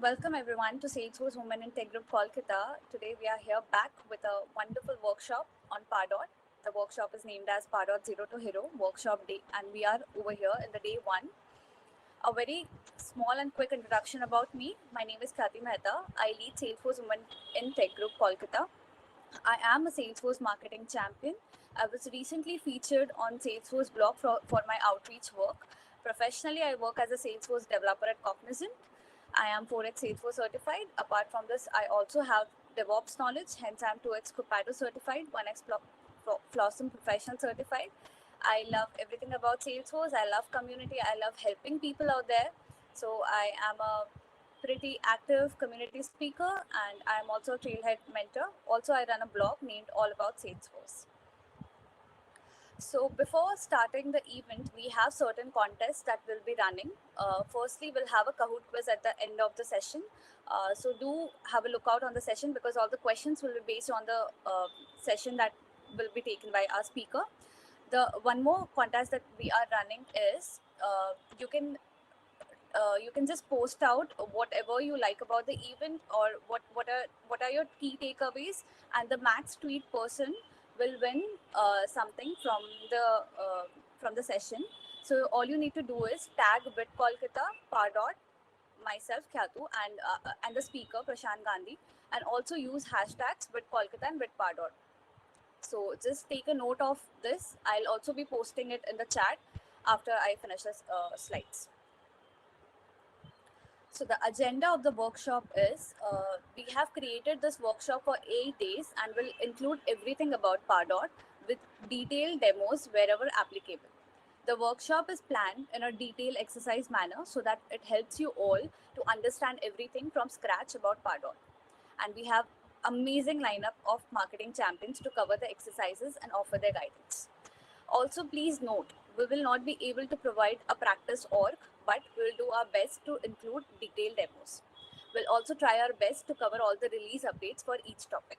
Welcome everyone to Salesforce Women in Tech Group Kolkata. Today we are here back with a wonderful workshop on Pardot. The workshop is named as Pardot Zero to Hero Workshop Day, and we are over here in the day one. A very small and quick introduction about me. My name is Khyati Mehta. I lead Salesforce Women in Tech Group Kolkata. I am a Salesforce marketing champion. I was recently featured on Salesforce blog for my outreach work. Professionally, I work as a Salesforce developer at Cognizant. I am 4x Salesforce certified. Apart from this, I also have DevOps knowledge, hence I'm 2x Copado certified, 1x Flossom professional certified. I love everything about Salesforce. I love community. I love helping people out there. So I am a pretty active community speaker, and I'm also a Trailhead mentor. Also, I run a blog named All About Salesforce. So before starting the event, we have certain contests that we'll be running. Firstly, we'll have a Kahoot quiz at the end of the session. So do have a look out on the session because all the questions will be based on the session that will be taken by our speaker. The one more contest that we are running is you can just post out whatever you like about the event or what are your key takeaways, and the max tweet person will win something from the session. So all you need to do is tag BitKolkata, Pardot, myself Khyatu, and the speaker Prashant Gandhi, and also use hashtags BitKolkata and BitPardot. So just take a note of this. I'll also be posting it in the chat after I finish the slides. So the agenda of the workshop is, we have created this workshop for 8 days and will include everything about Pardot with detailed demos wherever applicable. The workshop is planned in a detailed exercise manner so that it helps you all to understand everything from scratch about Pardot. And we have amazing lineup of marketing champions to cover the exercises and offer their guidance. Also, please note, we will not be able to provide a practice org, but we'll do our best to include detailed demos. We'll also try our best to cover all the release updates for each topic.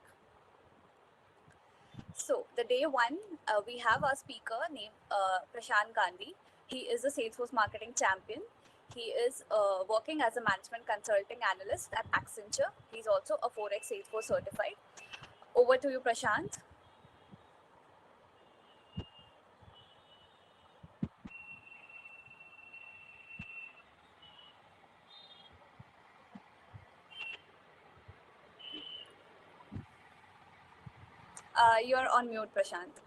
So, the day one, we have our speaker named Prashant Gandhi. He is a Salesforce marketing champion. He is working as a management consulting analyst at Accenture. He's also a 4x Salesforce certified. Over to you, Prashant. You're on mute, Prashant.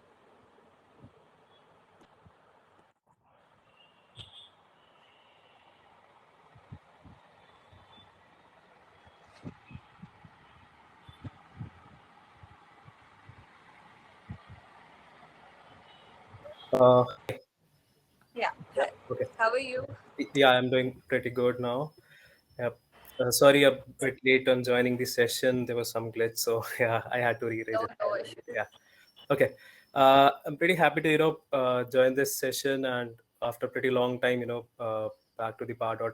Yeah. Hi. Okay. How are you? Yeah, I'm doing pretty good now. Yep. Sorry, a bit late on joining the session. There was some glitch, so yeah, I had to re-raise it. No issue. Yeah. Okay. I'm pretty happy to join this session, and after a pretty long time, back to the Pardot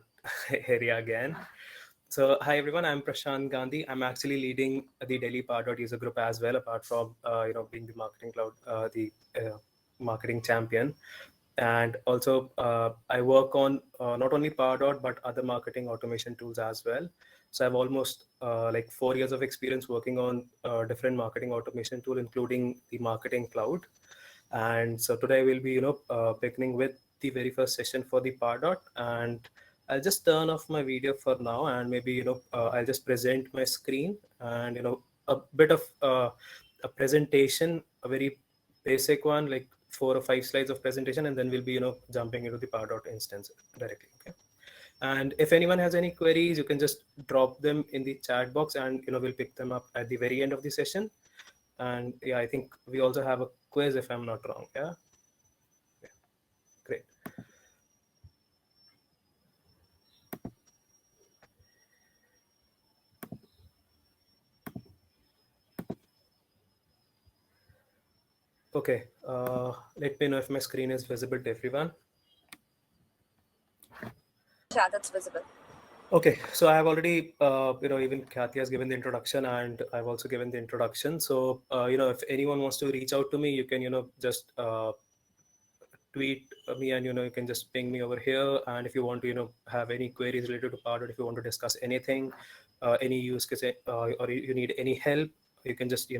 area again. So hi everyone, I'm Prashant Gandhi. I'm actually leading the Delhi Pardot user group as well, apart from being the marketing cloud, the marketing champion. And also I work on not only Pardot but other marketing automation tools as well. So I have almost like 4 years of experience working on different marketing automation tool, including the marketing cloud. And so today we'll be beginning with the very first session for the Pardot, and I'll just turn off my video for now, and maybe I'll just present my screen and a bit of a presentation, a very basic one, like 4 or 5 slides of presentation, and then we'll be jumping into the Pardot instance directly. Okay. And if anyone has any queries, you can just drop them in the chat box, and we'll pick them up at the very end of the session. And yeah, I think we also have a quiz if I'm not wrong. Yeah. Great. Okay, let me know if my screen is visible to everyone. Yeah, that's visible. Okay, so I have already, even Khyati has given the introduction, and I've also given the introduction. So, if anyone wants to reach out to me, you can, just tweet me, and you can just ping me over here. And if you want to have any queries related to Pardot, if you want to discuss anything, any use case, or you need any help, you can just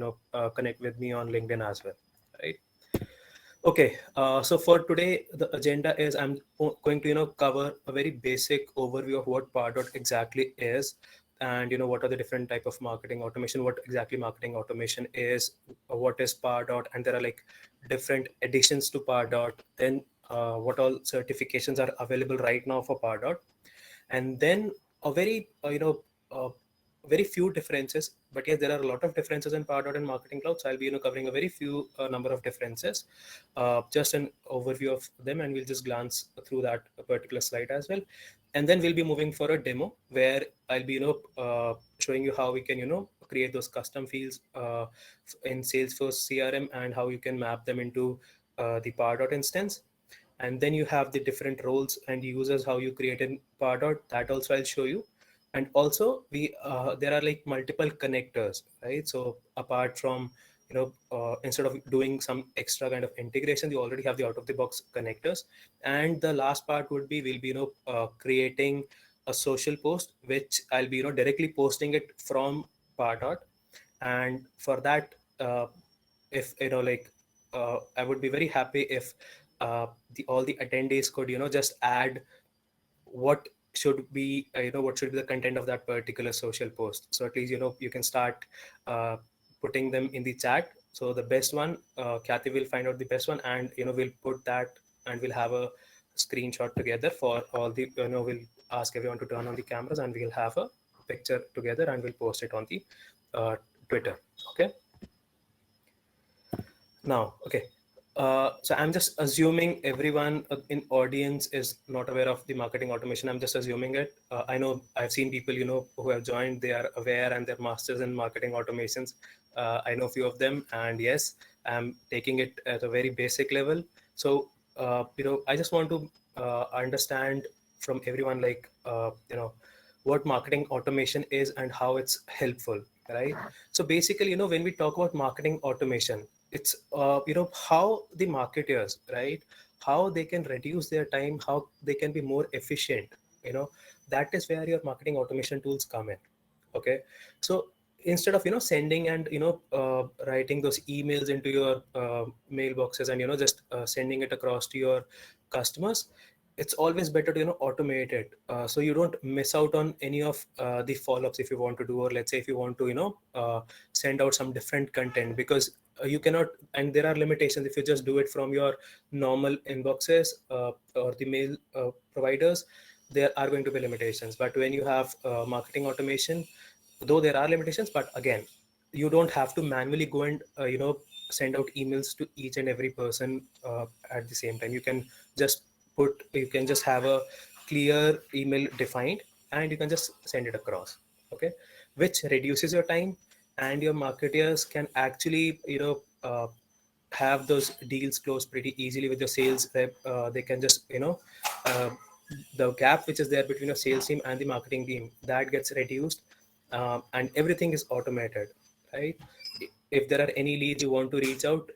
connect with me on LinkedIn as well, right? Okay, so for today, the agenda is I'm going to cover a very basic overview of what Pardot exactly is, and what are the different type of marketing automation, what exactly marketing automation is, what is Pardot, and there are like different additions to Pardot. Then what all certifications are available right now for Pardot, and then a very very few differences, but yes, there are a lot of differences in Pardot and Marketing Cloud. So I'll be covering a very few number of differences, just an overview of them, and we'll just glance through that particular slide as well. And then we'll be moving for a demo where I'll be showing you how we can create those custom fields in Salesforce CRM, and how you can map them into the Pardot instance. And then you have the different roles and users, how you create in Pardot, that also I'll show you. And also we there are like multiple connectors, right? So apart from instead of doing some extra kind of integration, you already have the out of the box connectors. And the last part would be, we'll be creating a social post, which I'll be directly posting it from Pardot. And for that, if I would be very happy if all the attendees could just add what should be what should be the content of that particular social post. So at least you can start putting them in the chat. So the best one, Kathy will find out the best one, and we'll put that, and we'll have a screenshot together for all the we'll ask everyone to turn on the cameras, and we'll have a picture together, and we'll post it on the Twitter. Okay. Now, okay. So I'm just assuming everyone in audience is not aware of the marketing automation. I'm just assuming it. I know I've seen people, who have joined, they are aware and they're masters in marketing automations. I know a few of them, and yes, I'm taking it at a very basic level. So, I just want to understand from everyone, like, what marketing automation is and how it's helpful, right? So basically, when we talk about marketing automation, it's how the marketers, right, how they can reduce their time, how they can be more efficient. That is where your marketing automation tools come in. Okay. So instead of sending and writing those emails into your mailboxes, and just sending it across to your customers, it's always better to automate it, so you don't miss out on any of the follow-ups if you want to do, or let's say if you want to send out some different content, because you cannot, and there are limitations if you just do it from your normal inboxes or the mail providers. There are going to be limitations, but when you have marketing automation, though there are limitations, but again, you don't have to manually go and send out emails to each and every person at the same time. You can just have a clear email defined, and you can just send it across. Okay. Which reduces your time, and your marketers can actually have those deals closed pretty easily with your sales rep. They can just uh, the gap which is there between your sales team and the marketing team, that gets reduced, and everything is automated, right? If there are any leads you want to reach out,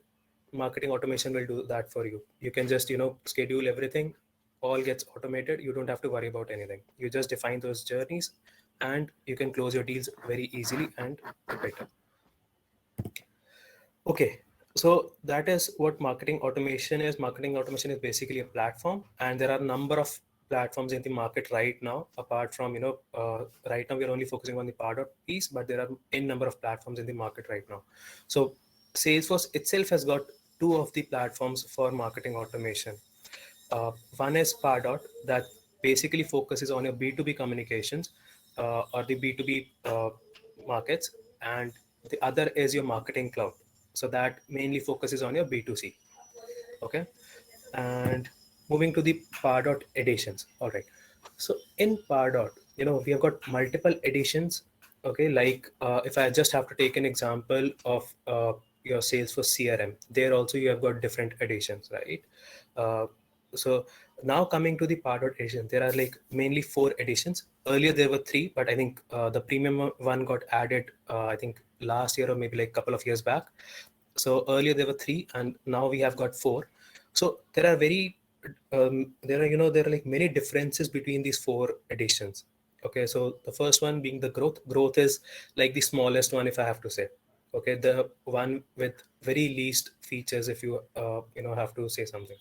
marketing automation will do that for you. You can just schedule everything, all gets automated. You don't have to worry about anything. You just define those journeys, and you can close your deals very easily and better. Okay, so that is what marketing automation is. Marketing automation is basically a platform, and there are a number of platforms in the market right now. Apart from right now we're only focusing on the Pardot piece, but there are a number of platforms in the market right now. So Salesforce itself has got two of the platforms for marketing automation. One is Pardot, that basically focuses on your B2B communications or the B2B markets, and the other is your Marketing Cloud. So that mainly focuses on your B2C. Okay. And moving to the Pardot editions. All right. So in Pardot, we have got multiple editions. Okay. Like if I just have to take an example of your Salesforce CRM, there also you have got different editions, right? So now coming to the Pardot edition, there are like mainly 4 editions. Earlier there were 3, but I think the premium one got added, I think last year or maybe like a couple of years back. So earlier there were 3, and now we have got 4. So there are there are like many differences between these four editions. Okay, so the first one being the growth is like the smallest one, if I have to say. Okay, the one with very least features, if you have to say something,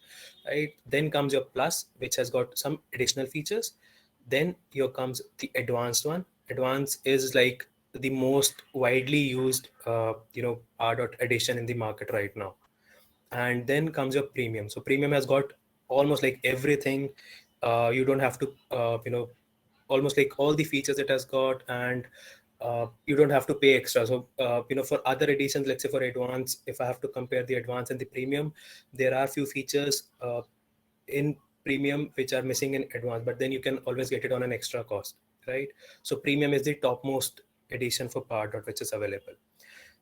right? Then comes your plus, which has got some additional features. Then here comes the advanced one. Advanced is like the most widely used R dot edition in the market right now. And then comes your premium. So premium has got almost like everything. You don't have to almost like all the features it has got, and you don't have to pay extra. So for other editions, let's say for advanced, if I have to compare the advanced and the premium, there are few features in premium which are missing in advanced, but then you can always get it on an extra cost, right? So premium is the topmost edition for Pardot which is available,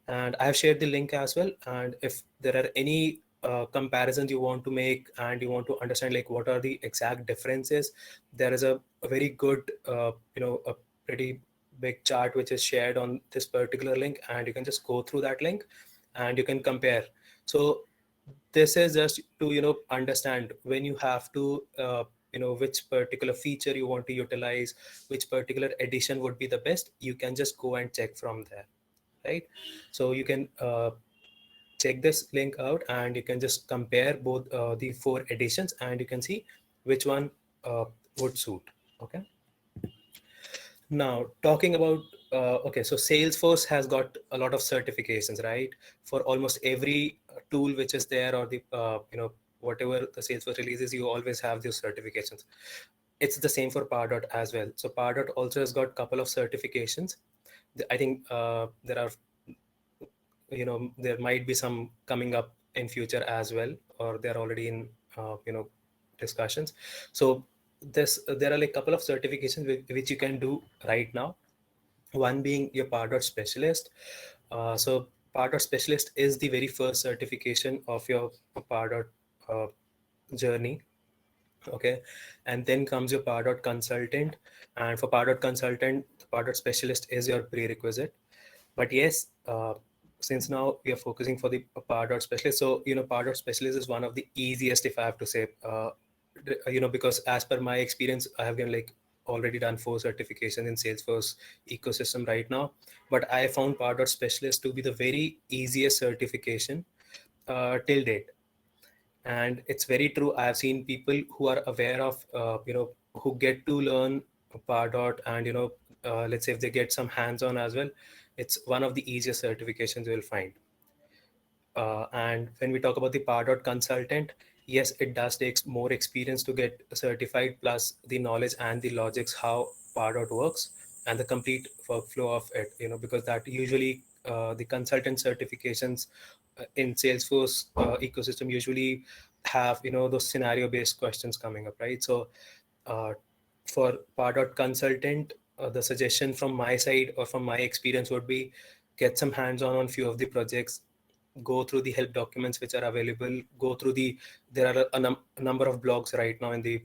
and I have shared the link as well. And if there are any comparisons you want to make and you want to understand like what are the exact differences, there is a very good a pretty big chart which is shared on this particular link, and you can just go through that link and you can compare. So this is just to understand when you have to which particular feature you want to utilize, which particular edition would be the best. You can just go and check from there, right? So you can check this link out and you can just compare both the four editions, and you can see which one would suit. Okay, now talking about okay, so Salesforce has got a lot of certifications, right? For almost every tool which is there, or the whatever the Salesforce releases, you always have those certifications. It's the same for Pardot as well. So Pardot also has got a couple of certifications. I think there are there might be some coming up in future as well, or they're already in discussions. So this there are like a couple of certifications which you can do right now. One being your Pardot specialist. So Pardot specialist is the very first certification of your Pardot uh, journey. Okay, and then comes your Pardot consultant, and for Pardot consultant, the Pardot specialist is your prerequisite. But yes, since now we are focusing for the Pardot specialist, so Pardot specialist is one of the easiest, if I have to say, because as per my experience, I have been like already done 4 certifications in Salesforce ecosystem right now, but I found Pardot specialist to be the very easiest certification till date. And it's very true. I have seen people who are aware of who get to learn Pardot, and let's say if they get some hands-on as well, it's one of the easiest certifications you'll find. And when we talk about the Pardot consultant, yes, it does take more experience to get certified, plus the knowledge and the logics how Pardot works and the complete workflow of it. Because that usually the consultant certifications in Salesforce ecosystem usually have those scenario-based questions coming up, right? So uh, for Pardot consultant, the suggestion from my side or from my experience would be get some hands-on on few of the projects, go through the help documents which are available, go through there are a number of blogs right now in the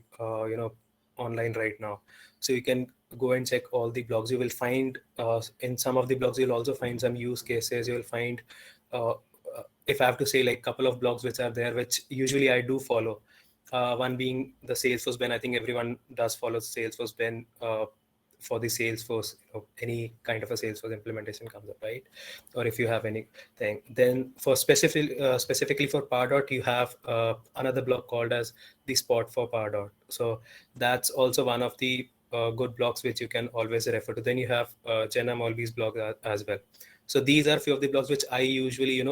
online right now, so you can go and check all the blogs. You will find in some of the blogs you'll also find some use cases. You will find uh, if I have to say like couple of blogs which are there, which usually I do follow. One being the Salesforce Ben. I think everyone does follow Salesforce Ben for the Salesforce, any kind of a Salesforce implementation comes up, right? Or if you have anything, then for specifically for Pardot, you have another blog called as the Spot for Pardot. So that's also one of the good blogs which you can always refer to. Then you have Jenna Molby's blog as well. So these are few of the blogs which I usually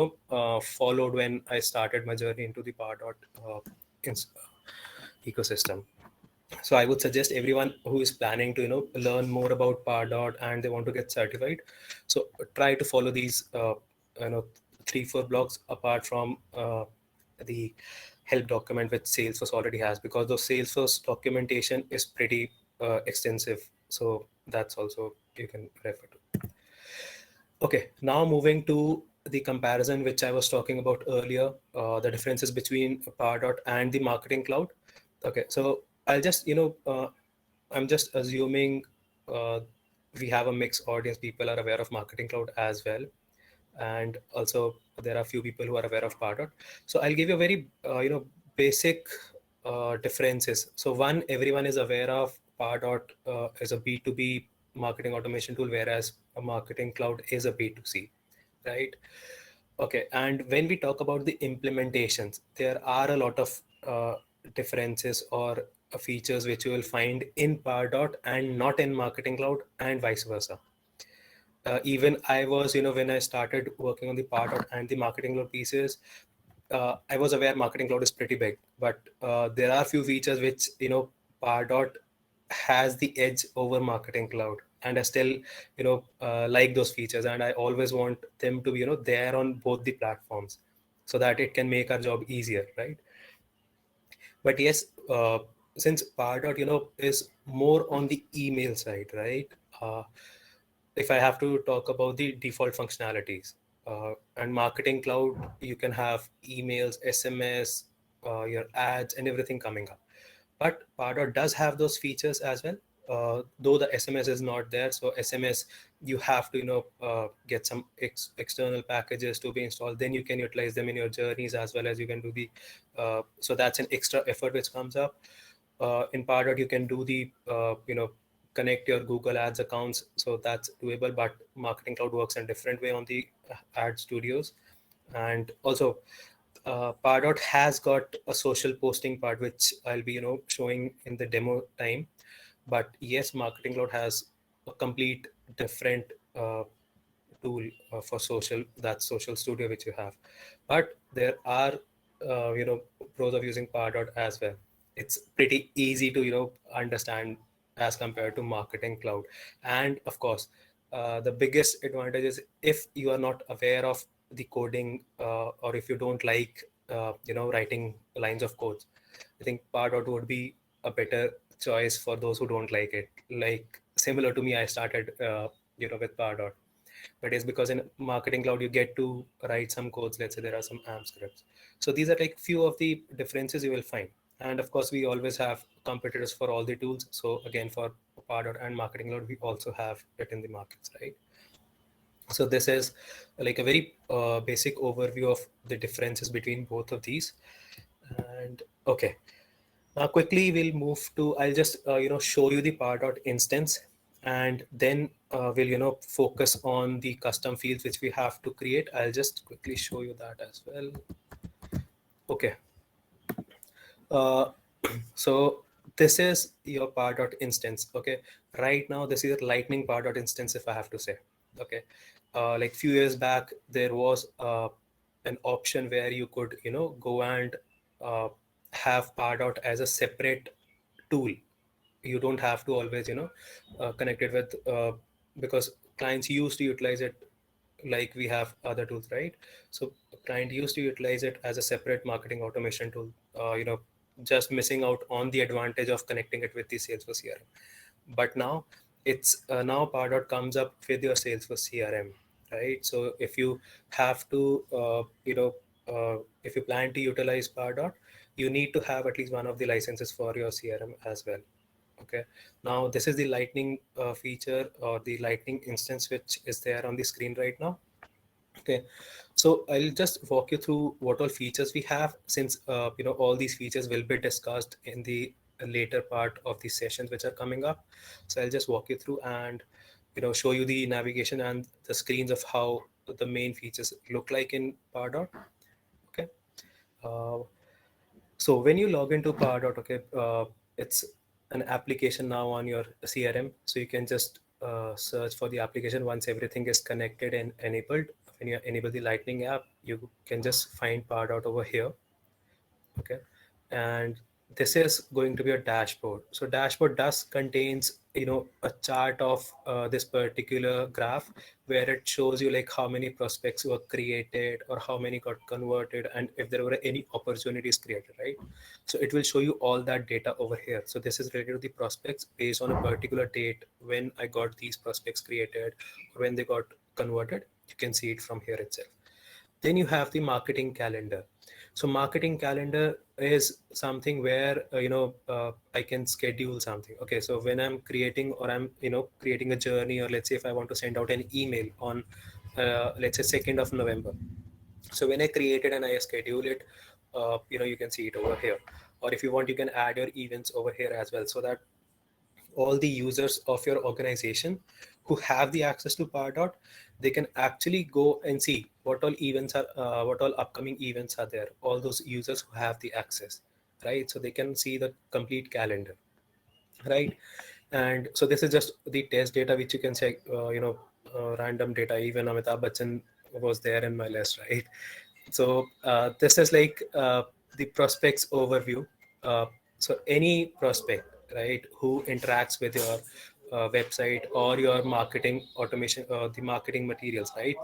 followed when I started my journey into the Pardot ecosystem. So I would suggest everyone who is planning to learn more about Pardot and they want to get certified, so try to follow these 3-4 blogs apart from the help document which Salesforce already has, because the Salesforce documentation is pretty extensive. So that's also you can refer to. Okay, now moving to the comparison which I was talking about earlier, the differences between Pardot and the Marketing Cloud. Okay, so I'll just I'm just assuming uh, we have a mixed audience. People are aware of Marketing Cloud as well, and also there are few people who are aware of Pardot. So I'll give you a very basic differences. So one, everyone is aware of Pardot is a B2B marketing automation tool, whereas a marketing cloud is a B2C, right? Okay, and when we talk about the implementations, there are a lot of differences or features which you will find in Pardot and not in marketing cloud, and vice versa. Even I was, when I started working on the Pardot and the marketing cloud pieces, I was aware marketing cloud is pretty big, but there are few features which Pardot has the edge over marketing cloud, and I still like those features, and I always want them to be there on both the platforms, so that it can make our job easier, right? But yes, since Pardot is more on the email side, right? If I have to talk about the default functionalities, and marketing cloud, you can have emails, SMS, your ads, and everything coming up. But Pardot does have those features as well. Though the SMS is not there, so SMS you have to get some external packages to be installed. Then you can utilize them in your journeys, as well as you can do the. So that's an extra effort which comes up. In Pardot, you can do the connect your Google Ads accounts, so that's doable. But Marketing Cloud works in a different way on the ad studios, and also Pardot has got a social posting part, which I'll be showing in the demo time. But yes, Marketing Cloud has a complete different tool for social, that's Social Studio, which you have. But there are pros of using Pardot as well. It's pretty easy to understand as compared to Marketing Cloud. And of course, the biggest advantage is if you are not aware of the coding, or if you don't like writing lines of codes, I think Pardot would be a better choice for those who don't like it. Like similar to me, I started with Pardot, but it's because in marketing cloud you get to write some codes. Let's say there are some amp scripts. So these are like few of the differences you will find. And of course, we always have competitors for all the tools. So again, for Pardot and marketing cloud, we also have it in the markets, right? So this is like a very basic overview of the differences between both of these. And okay, now quickly we'll move to, I'll just show you the Pardot instance, and then we'll focus on the custom fields which we have to create. I'll just quickly show you that as well. Okay. So this is your Pardot instance. Okay. Right now this is a Lightning Pardot instance, if I have to say. Okay. Like few years back, there was an option where you could go and have Pardot as a separate tool. You don't have to always connect it with because clients used to utilize it like we have other tools, right? So client used to utilize it as a separate marketing automation tool, just missing out on the advantage of connecting it with the Salesforce CRM. But now it's now Pardot comes up with your Salesforce CRM, right? So if you have to if you plan to utilize Pardot, you need to have at least one of the licenses for your CRM as well. Okay, now this is the Lightning feature, or the Lightning instance, which is there on the screen right now. Okay, so I'll just walk you through what all features we have, since all these features will be discussed in the later part of the sessions which are coming up. So I'll just walk you through and show you the navigation and the screens of how the main features look like in Pardot. Okay, uh, so when you log into Pardot, okay, it's an application now on your CRM. So you can just search for the application once everything is connected and enabled. When you enable the Lightning app, you can just find Pardot over here. Okay, and this is going to be a dashboard. So dashboard does contains a chart of this particular graph, where it shows you like how many prospects were created or how many got converted, and if there were any opportunities created, right? So it will show you all that data over here. So this is related to the prospects based on a particular date when I got these prospects created or when they got converted. You can see it from here itself. Then you have the marketing calendar. So marketing calendar is something where I can schedule something. Okay, so when I'm creating, or I'm creating a journey, or let's say if I want to send out an email on let's say 2nd of November. So when I create it and I schedule it, you can see it over here. Or if you want, you can add your events over here as well, so that all the users of your organization who have the access to Pardot, they can actually go and see what all events are, what all upcoming events are there. All those users who have the access, right? So they can see the complete calendar, right? And so this is just the test data which you can check, random data. Even Amitabh Bachchan was there in my list, right? So this is like the prospects overview. So any prospect, right, who interacts with your website or your marketing automation, the marketing materials, right,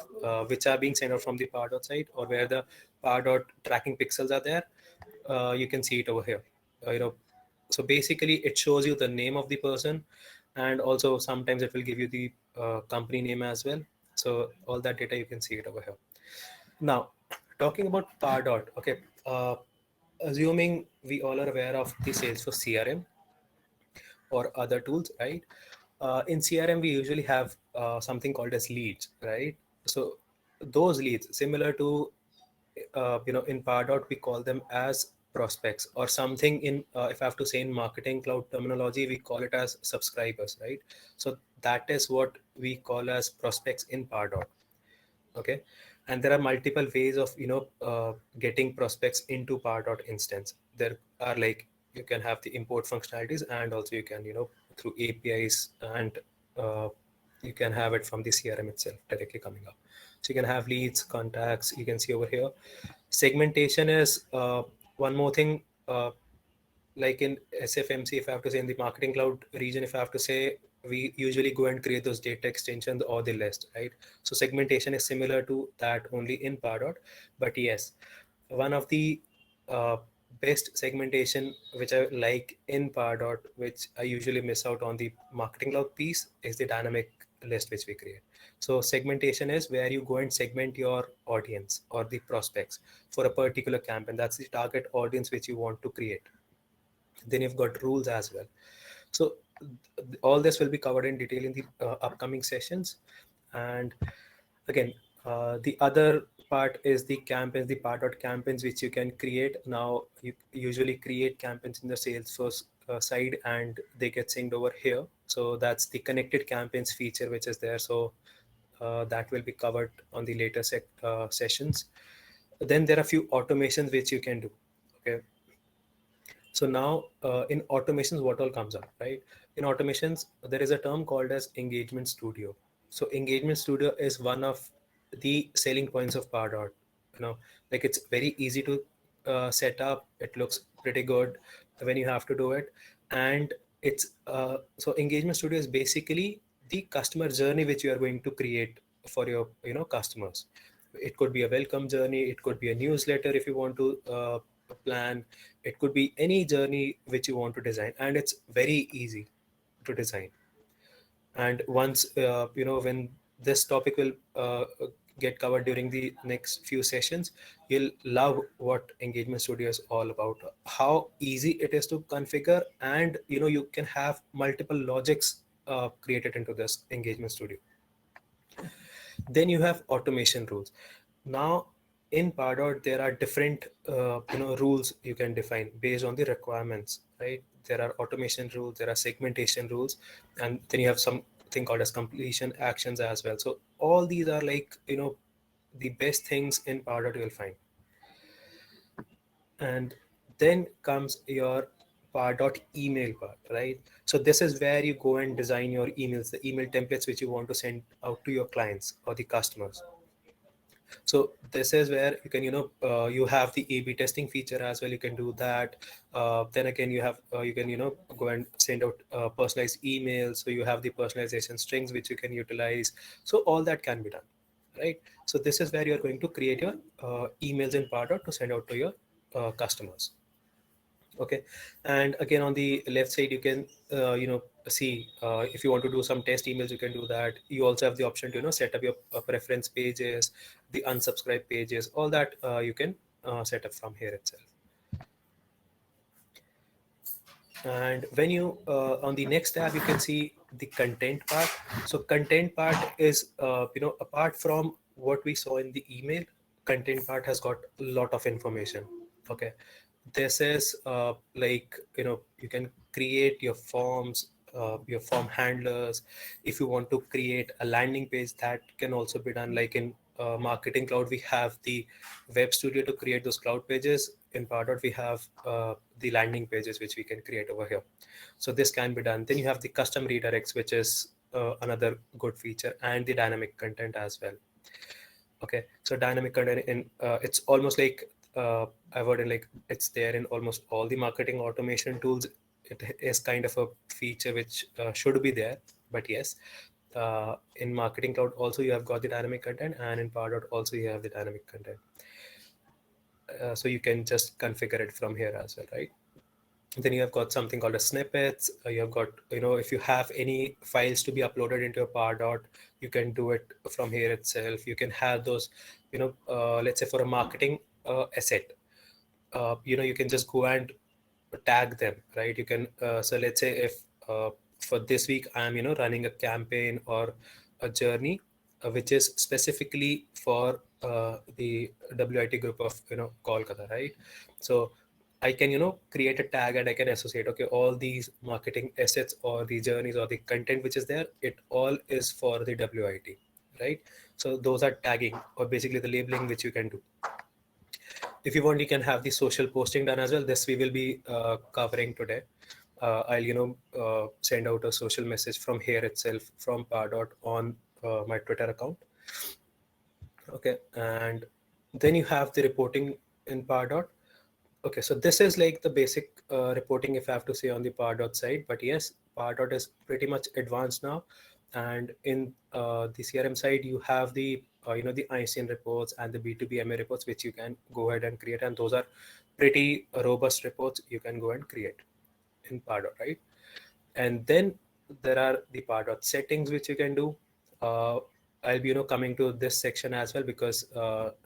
which are being sent out from the Pardot site, or where the Pardot tracking pixels are there, you can see it over here. So basically it shows you the name of the person, and also sometimes it will give you the company name as well. So all that data you can see it over here. Now, talking about Pardot, okay, assuming we all are aware of the Salesforce CRM or other tools, right? In CRM, we usually have something called as leads, right? So those leads, similar to, in Pardot, we call them as prospects, or something in, if I have to say in marketing cloud terminology, we call it as subscribers, right? So that is what we call as prospects in Pardot. Okay, and there are multiple ways of getting prospects into Pardot instance. There are, like, you can have the import functionalities, and also you can through APIs, and you can have it from the CRM itself directly coming up. So you can have leads, contacts. You can see over here segmentation is one more thing. Like in SFMC, if I have to say, in the marketing cloud region, if I have to say, we usually go and create those data extensions or the list, right? So segmentation is similar to that, only in Pardot. But yes, one of the uh, best segmentation which I like in Pardot, which I usually miss out on the marketing cloud piece, is the dynamic list which we create. So segmentation is where you go and segment your audience or the prospects for a particular campaign. That's the target audience which you want to create. Then you've got rules as well. So all this will be covered in detail in the upcoming sessions. And again, the other part is the campaigns, the Pardot campaigns which you can create. Now you usually create campaigns in the Salesforce side, and they get synced over here. So that's the connected campaigns feature which is there. So that will be covered on the later sessions. Then there are a few automations which you can do. Okay, so now in automations, what all comes up, right? In automations, there is a term called as Engagement Studio. So Engagement Studio is one of the selling points of Pardot. Like, it's very easy to set up. It looks pretty good when you have to do it. And it's so Engagement Studio is basically the customer journey which you are going to create for your customers. It could be a welcome journey. It could be a newsletter if you want to plan. It could be any journey which you want to design, and it's very easy to design. And once when this topic will get covered during the next few sessions, you'll love what Engagement Studio is all about, how easy it is to configure, and you can have multiple logics created into this Engagement Studio. Then you have automation rules. Now in Pardot, there are different rules you can define based on the requirements, right? There are automation rules, there are segmentation rules, and then you have something called as completion actions as well. So all these are, like, the best things in Pardot you'll find. And then comes your Pardot email part, right? So this is where you go and design your emails, the email templates which you want to send out to your clients or the customers. So this is where you can you have the A/B testing feature as well. You can do that. Then again, you can go and send out personalized emails. So you have the personalization strings which you can utilize. So all that can be done, right? So this is where you are going to create your emails in Pardot to send out to your customers. Okay, and again, on the left side, you can see if you want to do some test emails, you can do that. You also have the option to set up your preference pages, the unsubscribe pages, all that you can set up from here itself. And when you on the next tab, you can see the content part. So content part is apart from what we saw in the email, content part has got a lot of information. Okay, this is like, you can create your forms, your form handlers. If you want to create a landing page, that can also be done. Like in Marketing Cloud, we have the Web Studio to create those cloud pages. In Pardot, we have the landing pages which we can create over here. So this can be done. Then you have the custom redirects, which is another good feature, and the dynamic content as well. Okay, so dynamic content in it's almost like I've heard in, like, it's there in almost all the marketing automation tools. It is kind of a feature which should be there, but yes, in Marketing Cloud also you have got the dynamic content, and in Pardot also you have the dynamic content. So you can just configure it from here as well, right? Then you have got something called a snippets. You have got, if you have any files to be uploaded into your Pardot, you can do it from here itself. You can have those, let's say for a marketing asset, you can just go and tag them, right? You can, so let's say if for this week I'm, running a campaign or a journey which is specifically for the WIT group of, Kolkata, right? So I can, create a tag and I can associate, okay, all these marketing assets or the journeys or the content which is there, it all is for the WIT, right? So those are tagging, or basically the labeling which you can do. If you want, you can have the social posting done as well. This we will be covering today. I'll, send out a social message from here itself from Pardot on my Twitter account. Okay, and then you have the reporting in Pardot. Okay, so this is like the basic reporting, if I have to say, on the Pardot side. But yes, Pardot is pretty much advanced now. And in the CRM side, you have the the ICN reports and the B2B MA reports, which you can go ahead and create. And those are pretty robust reports you can go and create in Pardot, right? And then there are the Pardot settings which you can do. I'll be coming to this section as well, because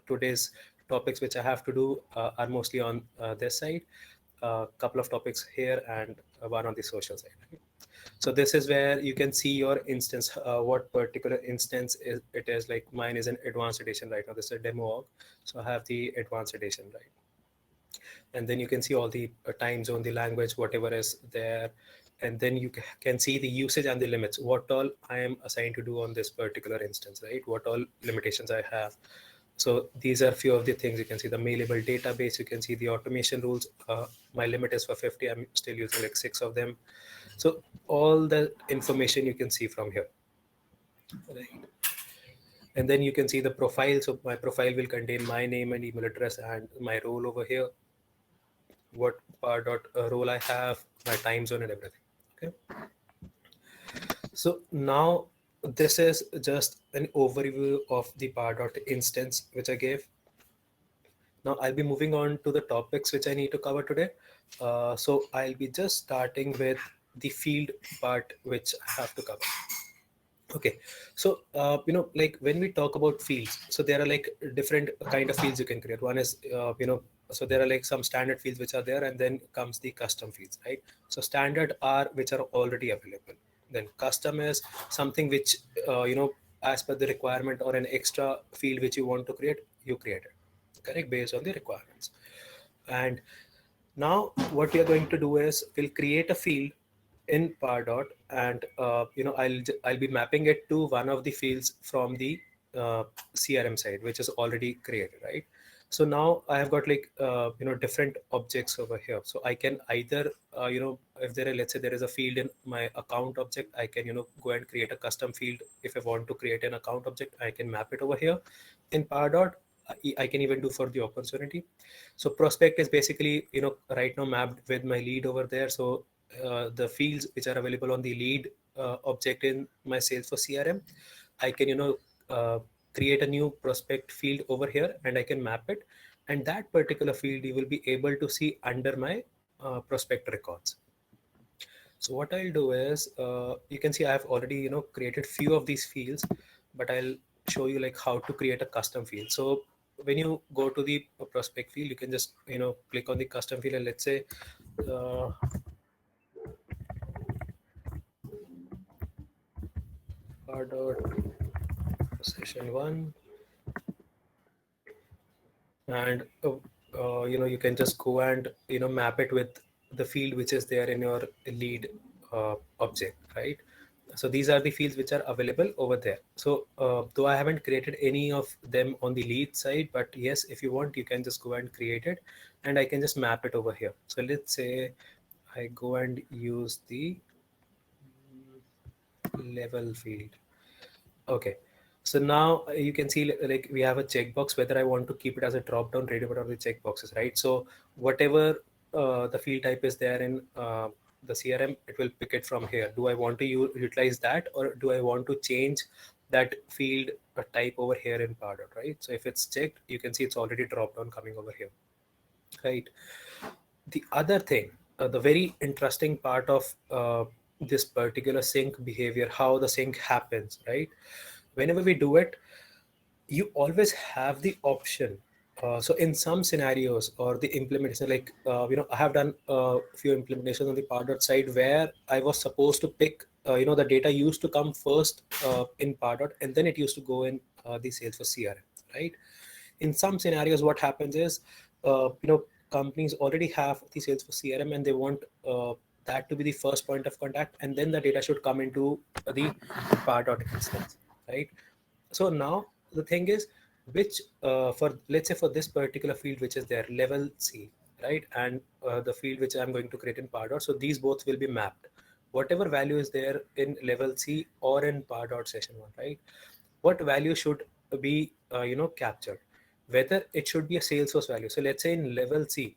today's topics which I have to do are mostly on this side. A couple of topics here and one on the social side. Right? So this is where you can see your instance, what particular instance is it is. Like mine is an advanced edition right now. This is a demo org, so I have the advanced edition, right? And then you can see all the time zone, the language, whatever is there. And then you can see the usage and the limits, what all I am assigned to do on this particular instance, right? What all limitations I have. So these are few of the things. You can see the mailable database, you can see the automation rules. My limit is for 50, I'm still using like 6 of them. So all the information you can see from here, right? And then you can see the profile. So my profile will contain my name and email address and my role over here, what Pardot role I have, my time zone and everything. Okay. So now this is just an overview of the Pardot instance which I gave. Now I'll be moving on to the topics which I need to cover today. So I'll be just starting with the field part which I have to cover. Okay, so like when we talk about fields, so there are like different kind of fields you can create. One is so there are like some standard fields which are there, and then comes the custom fields, right? So standard are which are already available. Then custom is something which as per the requirement, or an extra field which you want to create, you create it, correct, based on the requirements. And now what we are going to do is we'll create a field in Pardot, and I'll be mapping it to one of the fields from the CRM side, which is already created, right? So now I have got like different objects over here. So I can either if there are, let's say there is a field in my account object, I can go and create a custom field. If I want to create an account object, I can map it over here in Pardot. I can even do for the opportunity. So prospect is basically right now mapped with my lead over there. So the fields which are available on the lead object in my Salesforce CRM, I can create a new prospect field over here, and I can map it, and that particular field you will be able to see under my prospect records. So what I'll do is you can see I have already created few of these fields, but I'll show you like how to create a custom field. So when you go to the prospect field, you can just click on the custom field, and let's say Pardot session 1, and you can just go and map it with the field which is there in your lead object, right? So these are the fields which are available over there. So though I haven't created any of them on the lead side, but yes, if you want, you can just go and create it, and I can just map it over here. So let's say I go and use the level field. Okay. So now you can see like we have a checkbox whether I want to keep it as a drop down radio or the checkboxes, right? So whatever the field type is there in the CRM, it will pick it from here. Do I want to utilize that, or do I want to change that field type over here in Pardot, right? So if it's checked, you can see it's already drop down coming over here, right? The other thing, the very interesting part of this particular sync behavior, how the sync happens, right? Whenever we do it, you always have the option. So in some scenarios or the implementation, like I have done a few implementations on the Pardot side where I was supposed to pick the data used to come first in Pardot, and then it used to go in the Salesforce CRM, right? In some scenarios what happens is companies already have the Salesforce CRM, and they want that to be the first point of contact, and then the data should come into the Pardot instance, right? So now the thing is, which for let's say for this particular field which is there, level C, right, and the field which I'm going to create in Pardot, so these both will be mapped. Whatever value is there in level C or in Pardot session 1, right, what value should be captured, whether it should be a Salesforce value. So let's say in level C,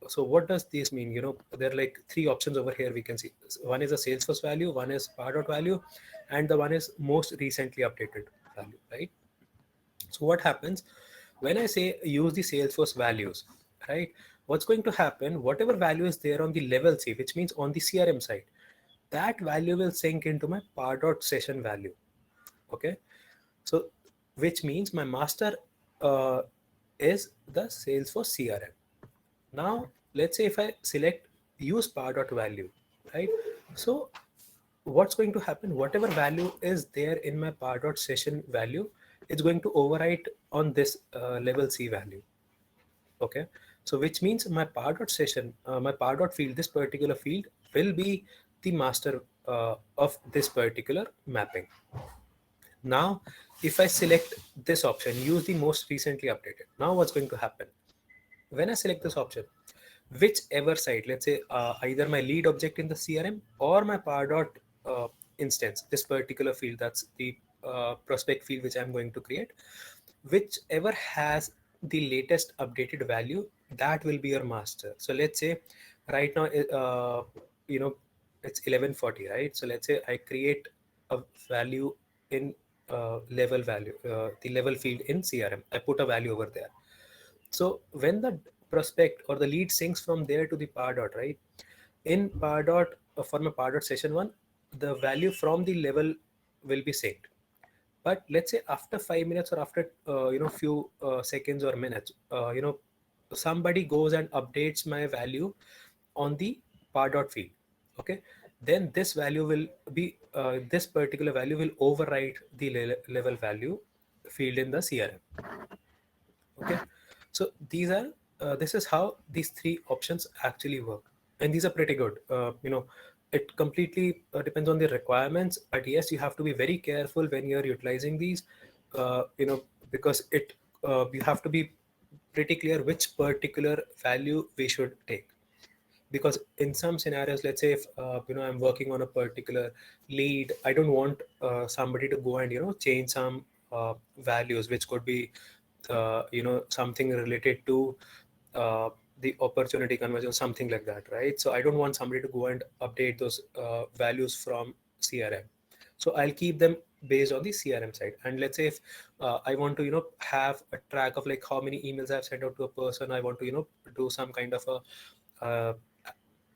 so what does this mean? There are like three options over here we can see. One is a Salesforce value, one is Pardot value, and the one is most recently updated value, right? So what happens when I say use the Salesforce values, right? What's going to happen, whatever value is there on the level C, which means on the CRM side, that value will sync into my Pardot session value. Okay. So which means my master is the Salesforce CRM. Now, let's say if I select use Pardot value, right? So what's going to happen, whatever value is there in my Pardot session value, it's going to overwrite on this level C value. Okay. So which means my Pardot session, my Pardot field, this particular field will be the master of this particular mapping. Now, if I select this option, use the most recently updated. Now what's going to happen? When I select this option, whichever site, let's say either my lead object in the CRM or my Pardot instance, this particular field, that's the prospect field which I'm going to create, whichever has the latest updated value, that will be your master. So let's say right now, it's 1140, right? So let's say I create a value in level value, the level field in CRM. I put a value over there. So when the prospect or the lead syncs from there to the Pardot, right? In Pardot, for my Pardot session 1, the value from the level will be synced. But let's say after 5 minutes or after few seconds or minutes, somebody goes and updates my value on the Pardot field. Okay, then this value will be this particular value will override the level value field in the CRM. Okay, so these are this is how these three options actually work, and these are pretty good. It completely depends on the requirements, but yes, you have to be very careful when you're utilizing these, because you have to be pretty clear which particular value we should take. Because in some scenarios, let's say if I'm working on a particular lead, I don't want somebody to go and change some values which could be something related to the opportunity conversion, something like that, right? So I don't want somebody to go and update those values from CRM. So I'll keep them based on the CRM side. And let's say if I want to have a track of like how many emails I've sent out to a person, I want to do some kind of a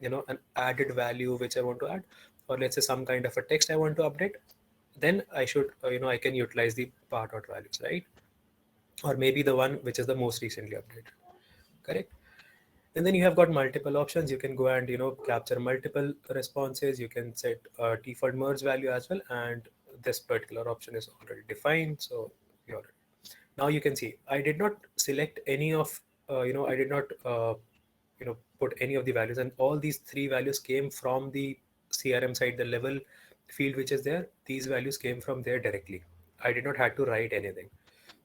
an added value which I want to add, or let's say some kind of a text I want to update, then I should I can utilize the Pardot values, right? Or maybe the one which is the most recently updated. Correct. And then you have got multiple options. You can go and capture multiple responses. You can set a default merge value as well, and this particular option is already defined. So now you can see I did not select any of I did not put any of the values, and all these three values came from the CRM side. The level field which is there, these values came from there directly. I did not had to write anything.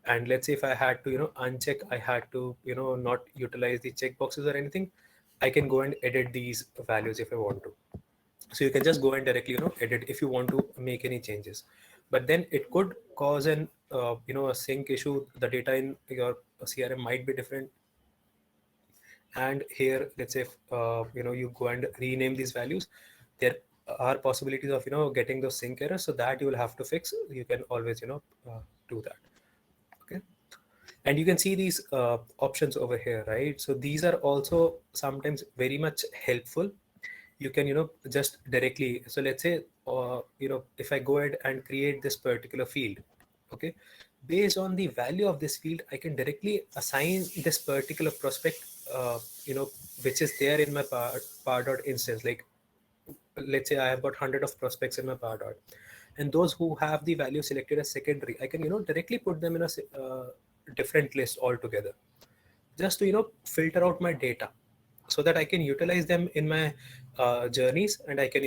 And let's say if I had to uncheck, I had to not utilize the checkboxes or anything, I can go and edit these values if I want to. So you can just go and directly edit if you want to make any changes. But then it could cause an a sync issue. The data in your CRM might be different, and here let's say if, you go and rename these values, there are possibilities of getting those sync errors, so that you will have to fix. You can always do that. Okay. And you can see these options over here, right? So these are also sometimes very much helpful. You can just directly, so let's say if I go ahead and create this particular field, okay, based on the value of this field, I can directly assign this particular prospect, which is there in my Pardot instance. Like let's say I have got 100 of prospects in my Pardot, and those who have the value selected as secondary, I can directly put them in a different list altogether, just to filter out my data, so that I can utilize them in my journeys, and I can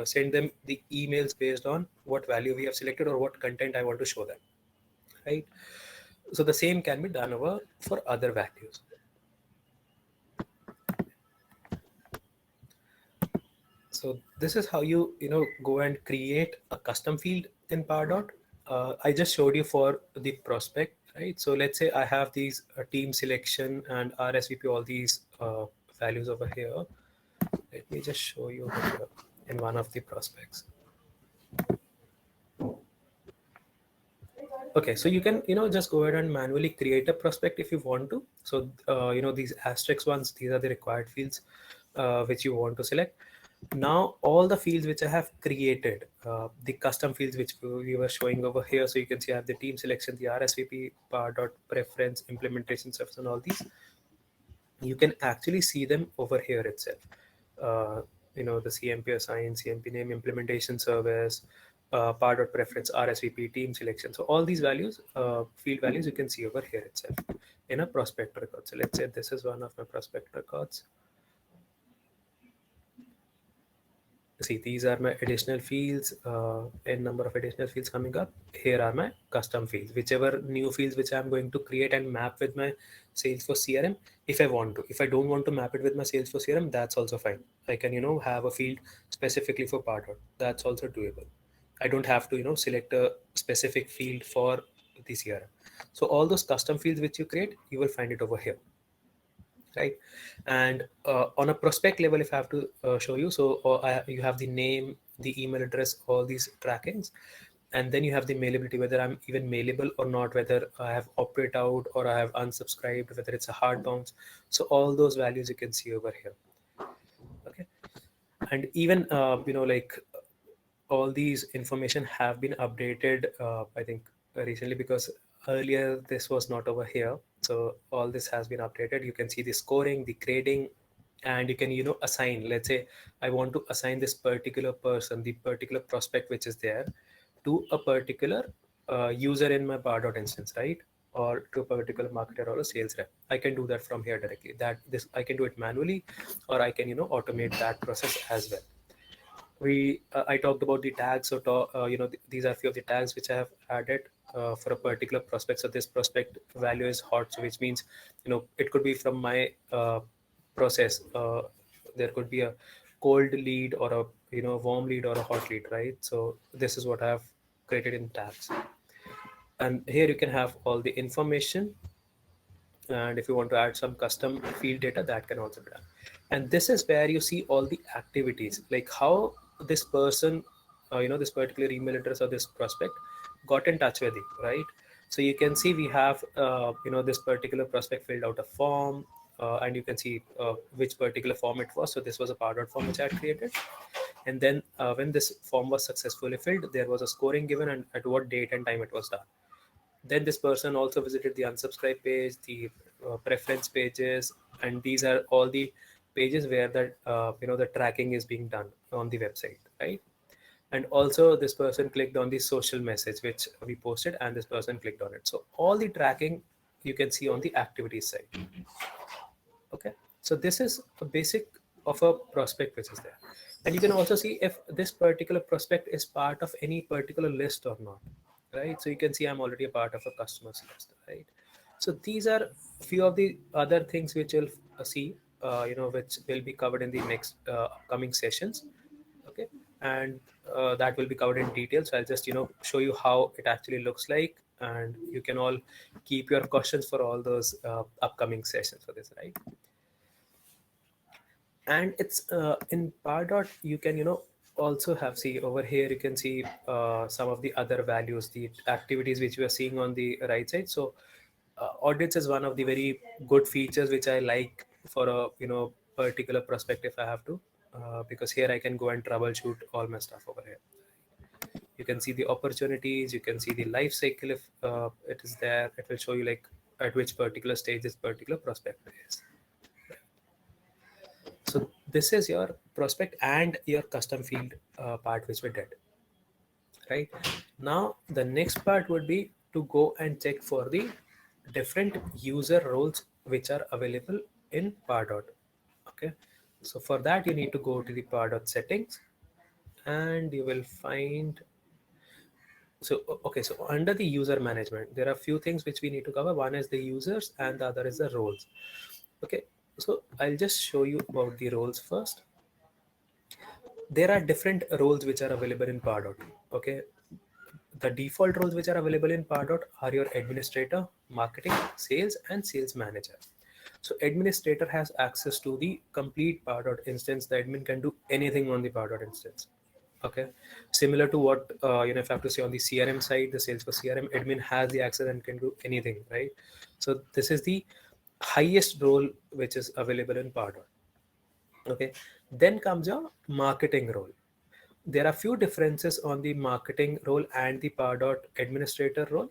send them the emails based on what value we have selected or what content I want to show them, right? So the same can be done over for other values. So this is how you go and create a custom field in Pardot. I just showed you for the prospect, right? So let's say I have these team selection and RSVP, all these values over here. Let me just show you over here in one of the prospects. Okay, so you can just go ahead and manually create a prospect if you want to. So these asterisk ones, these are the required fields which you want to select. Now all the fields which I have created, the custom fields which we were showing over here, so you can see I have the team selection, the RSVP, dot preference, implementation service, and all these. You can actually see them over here itself. The CMP assign, CMP name, implementation service, dot preference, RSVP, team selection. So all these values, field values, you can see over here itself in a prospect record. So let's say this is one of my prospect records. See, these are my additional fields, n number of additional fields coming up. Here are my custom fields, whichever new fields which I'm going to create and map with my Salesforce CRM if I want to. If I don't want to map it with my Salesforce CRM, that's also fine. I can have a field specifically for Pardot. That's also doable. I don't have to select a specific field for the CRM. So all those custom fields which you create, you will find it over here, right? And on a prospect level, if I have to show you, so you have the name, the email address, all these trackings, and then you have the mailability, whether I'm even mailable or not, whether I have opted out or I have unsubscribed, whether it's a hard bounce. So all those values you can see over here. Okay. And even like all these information have been updated, I think recently, because earlier this was not over here. So all this has been updated. You can see the scoring, the grading, and you can assign. Let's say I want to assign this particular person, the particular prospect which is there, to a particular user in my Pardot instance, right? Or to a particular marketer or a sales rep. I can do that from here directly. That this I can do it manually, or I can automate that process as well. I talked about the tags. So these are a few of the tags which I have added for a particular prospect. So this prospect value is hot, so which means it could be from my process. There could be a cold lead or a warm lead or a hot lead, right? So this is what I have created in tags, and here you can have all the information. And if you want to add some custom field data, that can also be done. And this is where you see all the activities, like how this person, this particular email address or this prospect got in touch with you, right? So you can see we have this particular prospect filled out a form, and you can see which particular form it was. So this was a Pardot form which I had created. And then when this form was successfully filled, there was a scoring given and at what date and time it was done. Then this person also visited the unsubscribe page, the preference pages, and these are all the pages where the the tracking is being done on the website, right? And also this person clicked on the social message which we posted, and this person clicked on it. So all the tracking you can see on the activities side. Okay, so this is a basic of a prospect which is there, and you can also see if this particular prospect is part of any particular list or not, right? So you can see I'm already a part of a customers list, right? So these are few of the other things which you'll see, which will be covered in the next upcoming sessions. Okay, and that will be covered in detail. So I'll just show you how it actually looks like, and you can all keep your questions for all those upcoming sessions for this, right? And it's in Pardot you can also have, see over here you can see some of the other values, the activities which we are seeing on the right side. So audits is one of the very good features which I like for a particular perspective I have to, because here I can go and troubleshoot all my stuff over here. You can see the opportunities, you can see the life cycle. If it is there, it will show you like at which particular stage this particular prospect is. So this is your prospect and your custom field part which we did. Right now, the next part would be to go and check for the different user roles which are available in Pardot. Okay, so for that you need to go to the Pardot settings, and you will find. So okay, so under the user management, there are a few things which we need to cover. One is the users, and the other is the roles. Okay, so I'll just show you about the roles first. There are different roles which are available in Pardot. Okay, the default roles which are available in Pardot are your administrator, marketing, sales, and sales manager. So administrator has access to the complete Pardot instance. The admin can do anything on the Pardot instance. Okay, similar to what if I have to say on the CRM side, the Salesforce CRM admin has the access and can do anything, right? So this is the highest role which is available in Pardot. Okay, then comes your marketing role. There are few differences on the marketing role and the Pardot administrator role.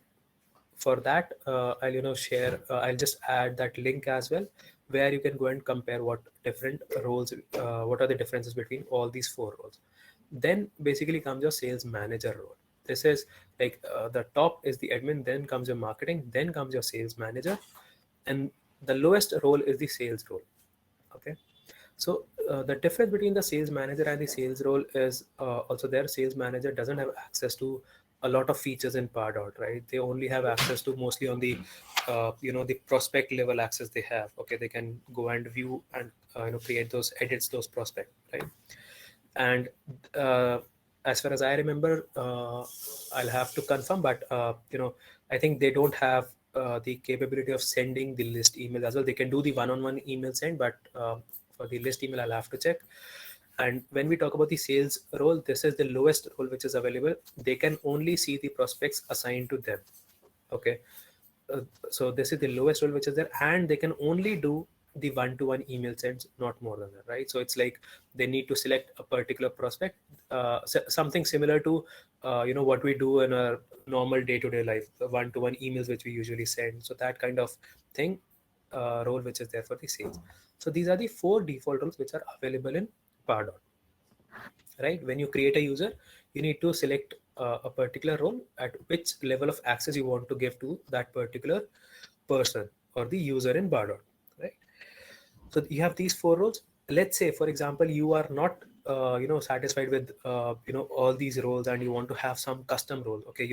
For that, I'll share. I'll just add that link as well, where you can go and compare what different roles, what are the differences between all these four roles. Then basically comes your sales manager role. This is like the top is the admin, then comes your marketing, then comes your sales manager, and the lowest role is the sales role. Okay, so the difference between the sales manager and the sales role is also their sales manager doesn't have access to a lot of features in Pardot, right? They only have access to mostly on the the prospect level access they have. Okay, they can go and view and create those edits, those prospect, right? And as far as I remember, I'll have to confirm, but I think they don't have the capability of sending the list email as well. They can do the one-on-one email send, but for the list email, I'll have to check. And when we talk about the sales role, this is the lowest role which is available. They can only see the prospects assigned to them. Okay, so this is the lowest role which is there, and they can only do the one-to-one email sends, not more than that, right? So it's like they need to select a particular prospect, something similar to what we do in a normal day-to-day life, the one-to-one emails which we usually send. So that kind of thing, role which is there for the sales. So these are the four default roles which are available in Pardot. Right, when you create a user, you need to select a particular role at which level of access you want to give to that particular person or the user in Pardot, right? So you have these four roles. Let's say, for example, you are not satisfied with all these roles and you want to have some custom role. Okay,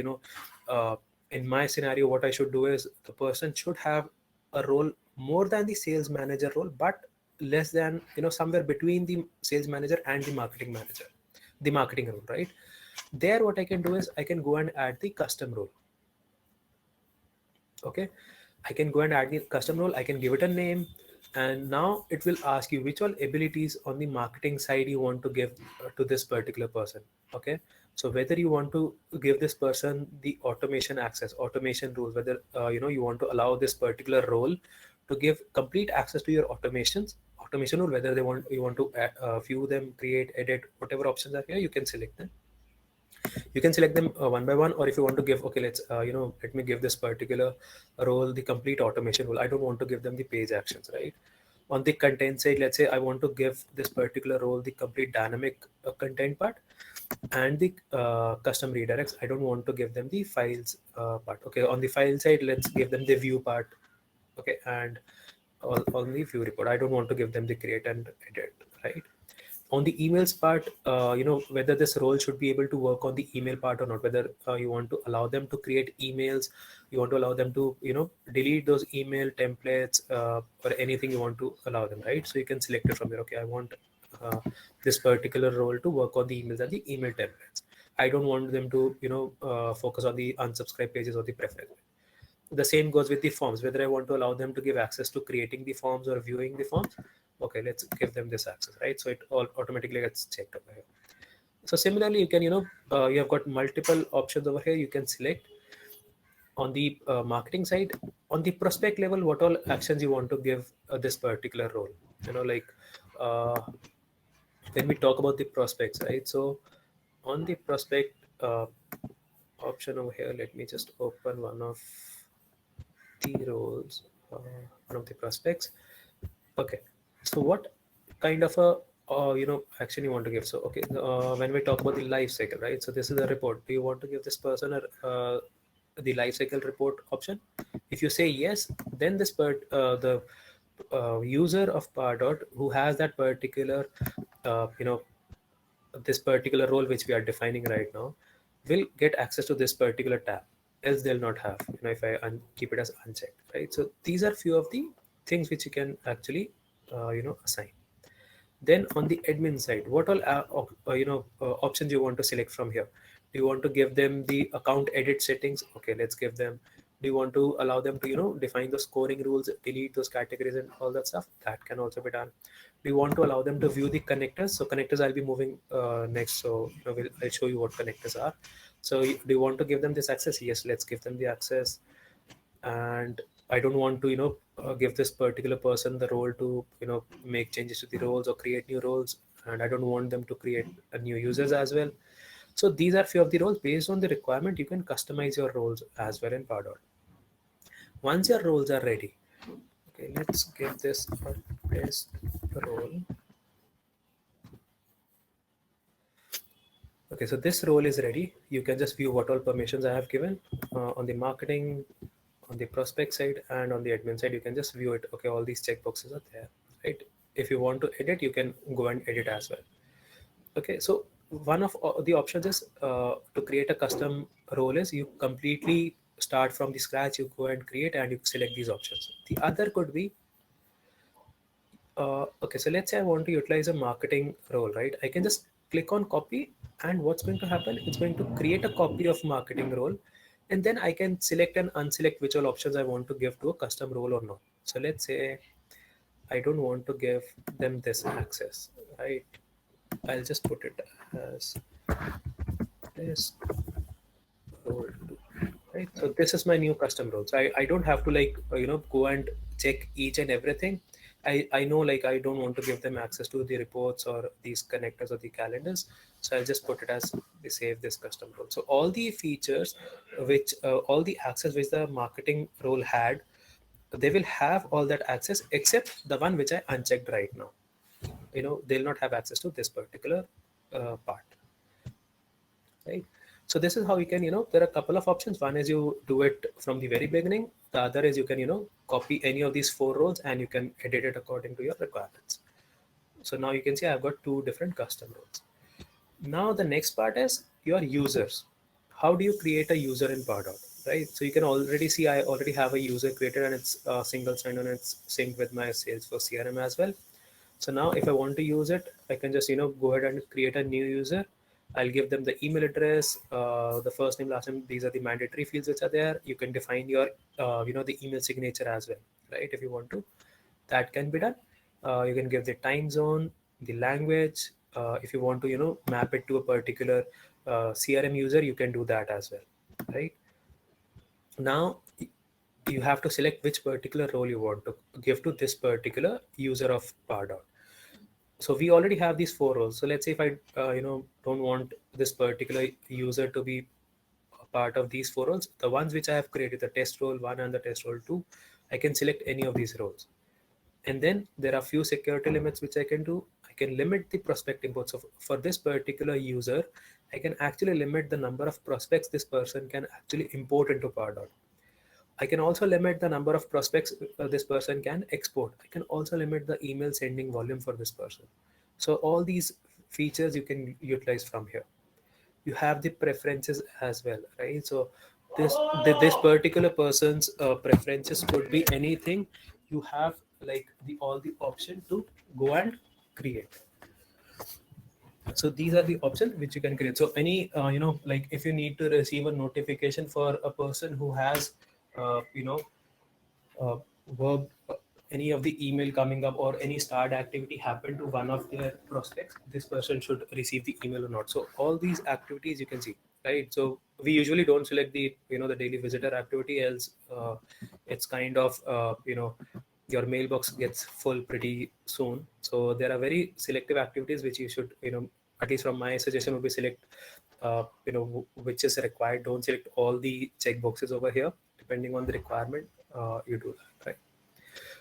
in my scenario, what I should do is the person should have a role more than the sales manager role, but less than somewhere between the sales manager and the marketing manager, the marketing role, right? There what I can do is I can go and add the custom role. Okay, I can go and add the custom role, I can give it a name, and now it will ask you which all abilities on the marketing side you want to give to this particular person. Okay, so whether you want to give this person the automation access, automation rules, whether you want to allow this particular role to give complete access to your automation rule, whether you want to view them, create, edit, whatever options are here, you can select them. You can select them one by one, or if you want to give, okay, let's let me give this particular role the complete automation role. I don't want to give them the page actions, right? On the content side, let's say I want to give this particular role the complete dynamic content part and the custom redirects. I don't want to give them the files part. Okay, on the file side, let's give them the view part, Okay, and on the view report, I don't want to give them the create and edit, right? On the emails part, whether this role should be able to work on the email part or not, whether you want to allow them to create emails, you want to allow them to delete those email templates, or anything you want to allow them, right? So you can select it from there. Okay, I want uh, this particular role to work on the emails and the email templates. I don't want them to focus on the unsubscribe pages or the preference. The same goes with the forms, whether I want to allow them to give access to creating the forms or viewing the forms. Okay, let's give them this access, right? So it all automatically gets checked over here. So similarly, you can you have got multiple options over here. You can select on the marketing side. On the prospect level, what all actions you want to give this particular role. Like uh, when we talk about the prospects, right? So on the prospect option over here, let me just open one of the roles, one of the prospects. Okay, so what kind of a action you want to give? So okay, when we talk about the life cycle, right? So this is a report. Do you want to give this person the life cycle report option? If you say yes, then the user of Pardot who has that particular uh, you know this particular role which we are defining right now will get access to this particular tab, else they'll not have, if I keep it as unchecked, right? So these are few of the things which you can actually assign. Then on the admin side, what all options you want to select from here? Do you want to give them the account edit settings? Okay, let's give them. Do you want to allow them to define the scoring rules, delete those categories and all that stuff? That can also be done. Do you want to allow them to view the connectors? So connectors I'll be moving next. So I'll show you what connectors are. So do you want to give them this access? Yes, let's give them the access. And I don't want to give this particular person the role to make changes to the roles or create new roles, and I don't want them to create new users as well. So these are few of the roles. Based on the requirement, you can customize your roles as well in Pardot. Once your roles are ready, okay, let's give this a test role. Okay, so this role is ready. You can just view what all permissions I have given on the marketing, on the prospect side, and on the admin side. You can just view it. Okay, all these checkboxes are there, right? If you want to edit, you can go and edit as well. Okay, so one of the options is to create a custom role is you completely start from the scratch, you go and create and you select these options. The other could be okay, so let's say I want to utilize a marketing role, right? I can just click on copy, and what's going to happen? It's going to create a copy of marketing role, and then I can select and unselect which all options I want to give to a custom role or not. So let's say I don't want to give them this access, right? I'll just put it as this role two, right? So this is my new custom role. So I don't have to like go and check each and everything. I know like I don't want to give them access to the reports or these connectors or the calendars. So I'll just put it as they save this custom role. So all the features which all the access which the marketing role had, they will have all that access except the one which I unchecked right now. They'll not have access to this particular part, right? So this is how you can, there are a couple of options. One is you do it from the very beginning. The other is you can, copy any of these four roles and you can edit it according to your requirements. So now you can see I've got two different custom roles. Now the next part is your users. How do you create a user in Pardot, right? So you can already see I already have a user created and it's single sign-on and it's synced with my Salesforce CRM as well. So now if I want to use it, I can just, go ahead and create a new user. I'll give them the email address, the first name, last name. These are the mandatory fields which are there. You can define your, the email signature as well, right? If you want to, that can be done. You can give the time zone, the language. If you want to, map it to a particular CRM user, you can do that as well, right? Now you have to select which particular role you want to give to this particular user of Pardot. So we already have these four roles. So let's say if I don't want this particular user to be a part of these four roles, the ones which I have created, the test role 1 and the test role 2, I can select any of these roles. And then there are few security limits which I can do. I can limit the prospect import. So for this particular user, I can actually limit the number of prospects this person can actually import into Pardot. I can also limit the number of prospects this person can export. I can also limit the email sending volume for this person. So all these features you can utilize from here. You have the preferences as well, right? So this particular person's preferences could be anything. You have like the all the option to go and create. So these are the options which you can create. So any like if you need to receive a notification for a person who has uh, you know uh, verb any of the email coming up or any start activity happen to one of their prospects, this person should receive the email or not. So all these activities you can see, right? So we usually don't select the the daily visitor activity, else it's kind of your mailbox gets full pretty soon. So there are very selective activities which you should at least from my suggestion would be select which is required. Don't select all the check boxes over here. Depending on the requirement, you do that, right?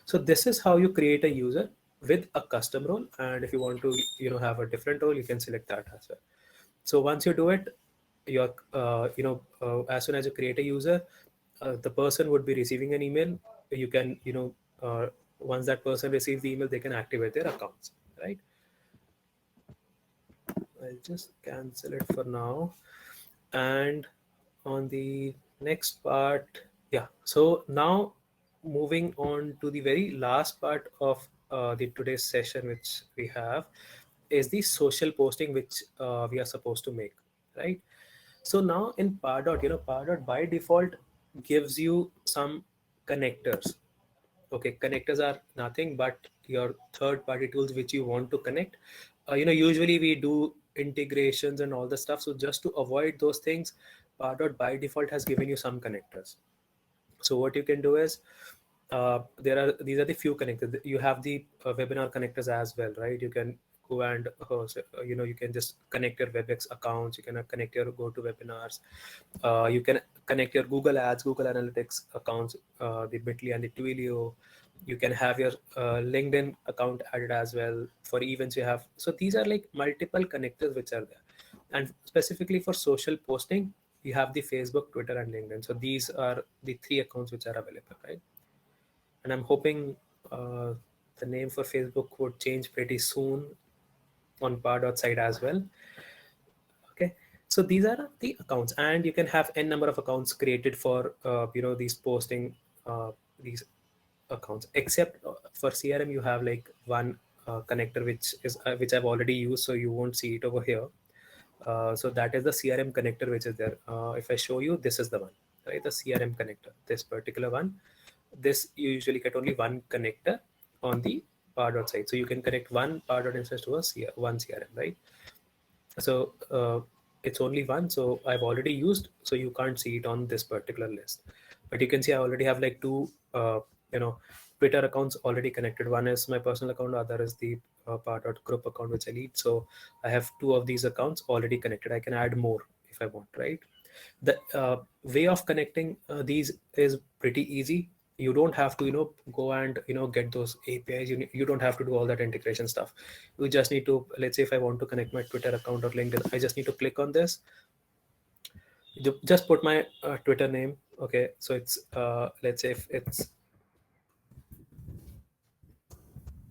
So this is how you create a user with a custom role, and if you want to have a different role, you can select that as well. So once you do it, your as soon as you create a user, the person would be receiving an email. You can once that person receives the email, they can activate their accounts, right? I'll just cancel it for now. And on the next part, yeah, so now moving on to the very last part of the today's session, which we have, is the social posting which we are supposed to make, right? So now in Pardot, Pardot by default gives you some connectors. Okay, connectors are nothing but your third party tools which you want to connect. Usually we do integrations and all the stuff. So just to avoid those things, Pardot by default has given you some connectors. So what you can do is these are the few connectors. You have the webinar connectors as well, right? You can go and you can just connect your WebEx accounts. You can connect your go to webinars. You can connect your Google Ads, Google Analytics accounts, the Bitly and the Twilio. You can have your LinkedIn account added as well. For events you have. So these are like multiple connectors which are there. And specifically for social posting, you have the Facebook, Twitter, and LinkedIn. So these are the three accounts which are available, right? And I'm hoping the name for Facebook would change pretty soon on Pardot side as well. Okay, so these are the accounts, and you can have n number of accounts created for these posting these accounts. Except for CRM, you have like one connector which I've already used, so you won't see it over here. So that is the CRM connector which is there. If I show you, this is the one, right? The CRM connector, this particular one. This you usually get only one connector on the Pardot side. So you can connect one Pardot instance to one CRM, right? So it's only one. So I've already used, so you can't see it on this particular list. But you can see I already have like two, Twitter accounts already connected. One is my personal account, other is the Pardot group account which I lead. So I have two of these accounts already connected. I can add more if I want, right? The way of connecting these is pretty easy. You don't have to go and get those APIs. You don't have to do all that integration stuff. You just need to, let's say if I want to connect my Twitter account or LinkedIn, I just need to click on this. Just put my Twitter name. Okay, so it's let's say if it's,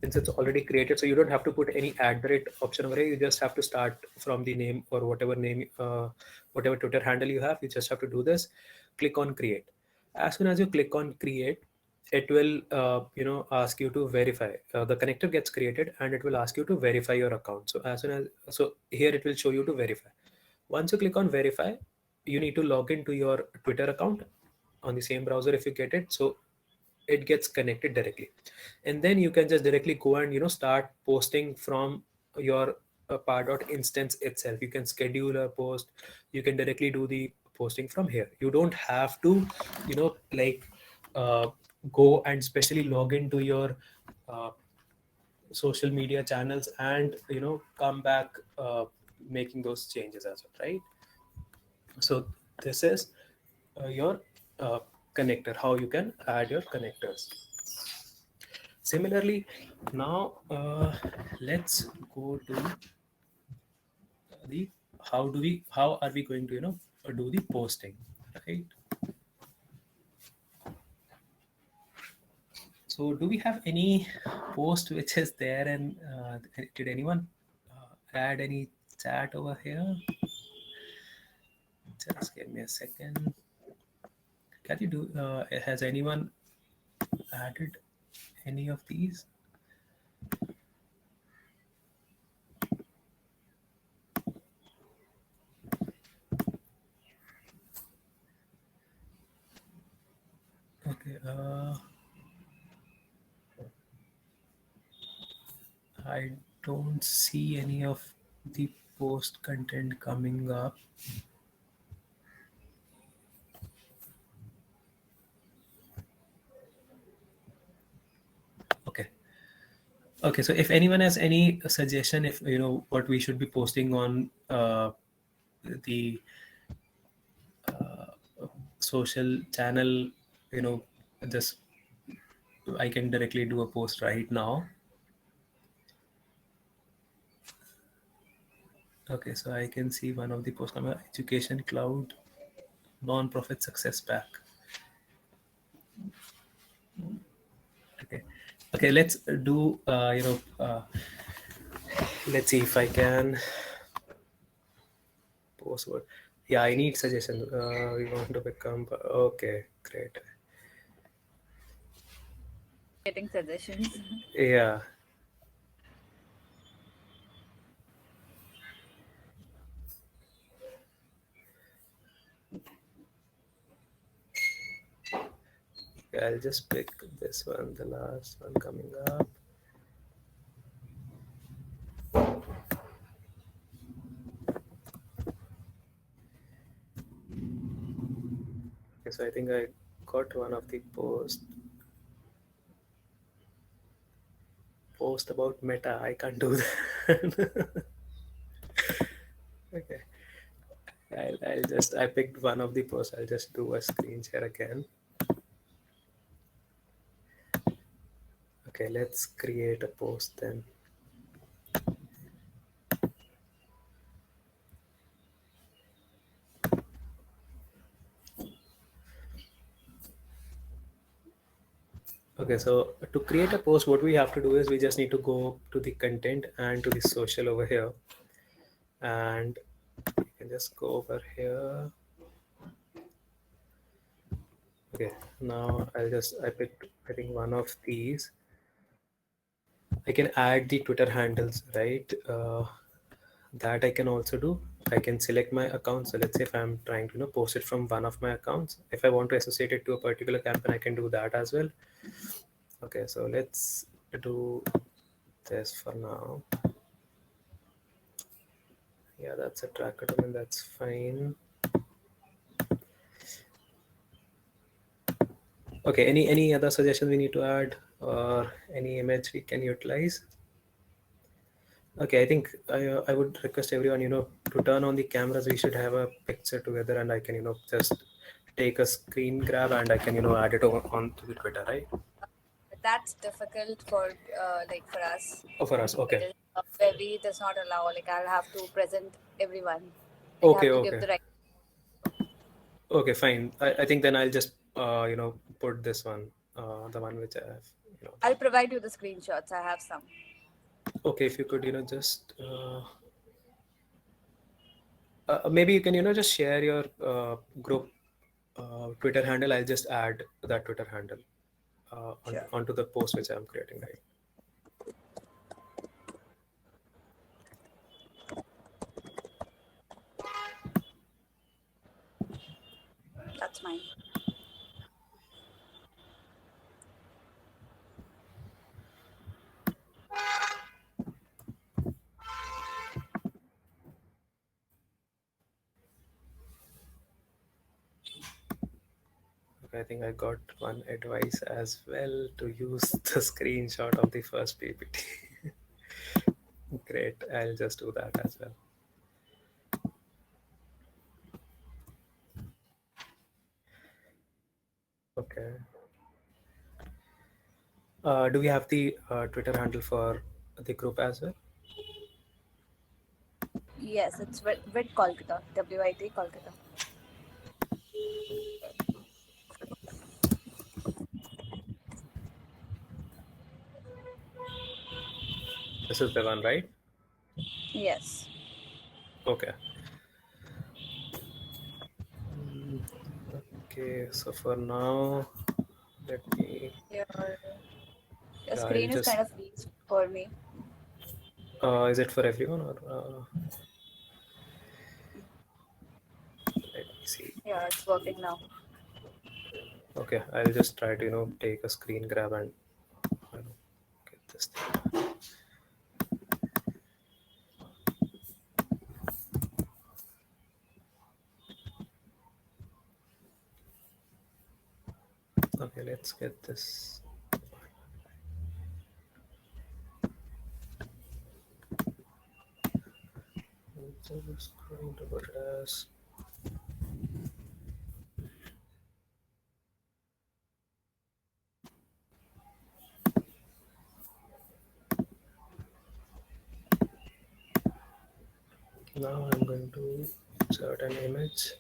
since it's already created, so you don't have to put any @ option over here. You just have to start from the name or whatever name, whatever Twitter handle you have. You just have to do this. Click on create. As soon as you click on create, it will ask you to verify. The connector gets created and it will ask you to verify your account. So as soon as, so here it will show you to verify. Once you click on verify, you need to log into your Twitter account on the same browser if you get it. So it gets connected directly, and then you can just directly go and start posting from your Pardot instance itself. You can schedule a post. You can directly do the posting from here. You don't have to like go and specially log into your uh, social media channels and come back making those changes as well, right? So this is your connector, how you can add your connectors. Similarly, now let's go to the how are we going to do the posting, right? So do we have any post which is there, and did anyone add any chat over here? Just give me a second. Can you do, has anyone added any of these? Okay. I don't see any of the post content coming up. Okay. Okay. So if anyone has any suggestion, if you know what we should be posting on the social channel, you know, just I can directly do a post right now. Okay, so I can see one of the posts on Education Cloud non-profit success pack. Okay, okay, let's do let's see if I can post what. Yeah, I need suggestion. We want to become okay, great. Getting suggestions. Yeah. Yeah, I'll just pick this one, the last one coming up. Okay, so I think I got one of the post about Meta. I can't do that. Okay. I'll just, I picked one of the posts. I'll just do a screen share again. Okay, let's create a post then. Okay, so to create a post, what we have to do is we just need to go to the content and to the social over here. And you can just go over here. Okay, now I picked, I think, one of these. I can add the Twitter handles, right? That I can also do. I can select my account. So let's say if I'm trying to post it from one of my accounts, if I want to associate it to a particular campaign, I can do that as well. Okay, so let's do this for now. Yeah, that's a tracker domain, that's fine. Okay, any other suggestions we need to add, or any image we can utilize? Okay, I think I would request everyone, to turn on the cameras. We should have a picture together, and I can, just take a screen grab and I can, add it onto the Twitter, right? That's difficult for for us. Oh, for us, okay. It is, Webby does not allow. Like I'll have to present everyone. Okay, have to okay. give the right. Okay, fine. I think then I'll just put this one, the one which I have. I'll provide you the screenshots. I have some. Okay, if you could, just maybe you can, just share your group Twitter handle. I'll just add that Twitter handle Sure. onto the post which I'm creating, right? That's mine. I think I got one advice as well, to use the screenshot of the first PPT. Great, I'll just do that as well. Okay. Do we have the Twitter handle for the group as well? Yes, it's WIT Kolkata. WIT Kolkata. This is the one, right? Yes. Okay. Okay, so for now, let me, Your yeah, I'll screen is just, kind of weak for me. is it for everyone or, let me see. Yeah, it's working now. Okay, I'll just try to, take a screen grab and, get this thing. Okay, let's get this. So it's going to put it as. Now I'm going to insert an image.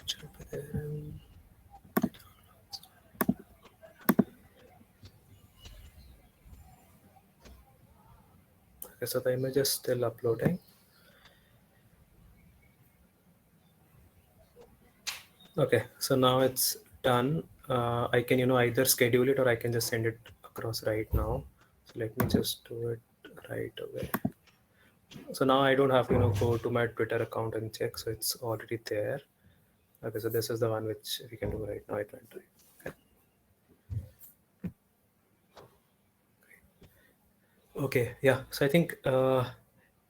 It should be there. Okay, so the image is still uploading. Okay, so now it's done. I can, either schedule it or I can just send it across right now. So let me just do it right away. So now I don't have to, go to my Twitter account and check. So it's already there. Okay, so this is the one which we can do right now. It went right. Okay, yeah. So I think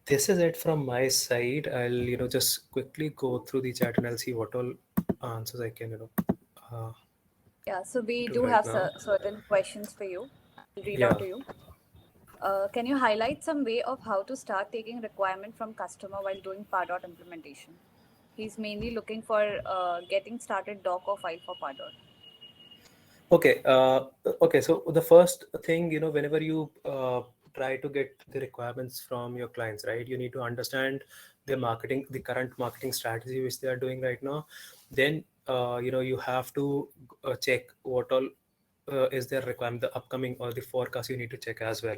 this is it from my side. I'll, just quickly go through the chat and I'll see what all answers I can, uh, Yeah, so we do do right have now. certain questions for you. I'll read Yeah. out to you. Can you highlight some way of how to start taking requirement from customer while doing Pardot implementation? He's mainly looking for getting started doc or file for Pardot. Okay. Okay. So the first thing, whenever you try to get the requirements from your clients, right, you need to understand the current marketing strategy which they are doing right now. Then, you have to check what all is their requirement, the upcoming or the forecast you need to check as well.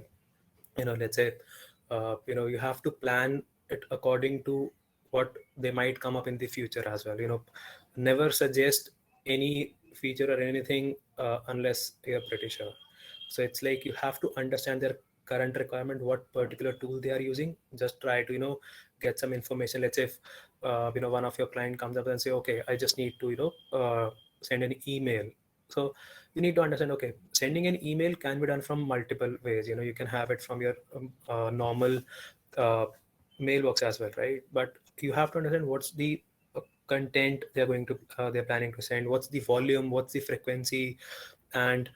Let's say, you have to plan it according to what they might come up in the future as well. Never suggest any feature or anything unless you're pretty sure. So it's like you have to understand their current requirement, what particular tool they are using. Just try to get some information. Let's say if one of your client comes up and say, okay, I just need to send an email. So you need to understand, okay, sending an email can be done from multiple ways. You can have it from your normal uh, mailbox as well, right? But you have to understand what's the content they're planning to send, what's the volume, what's the frequency, and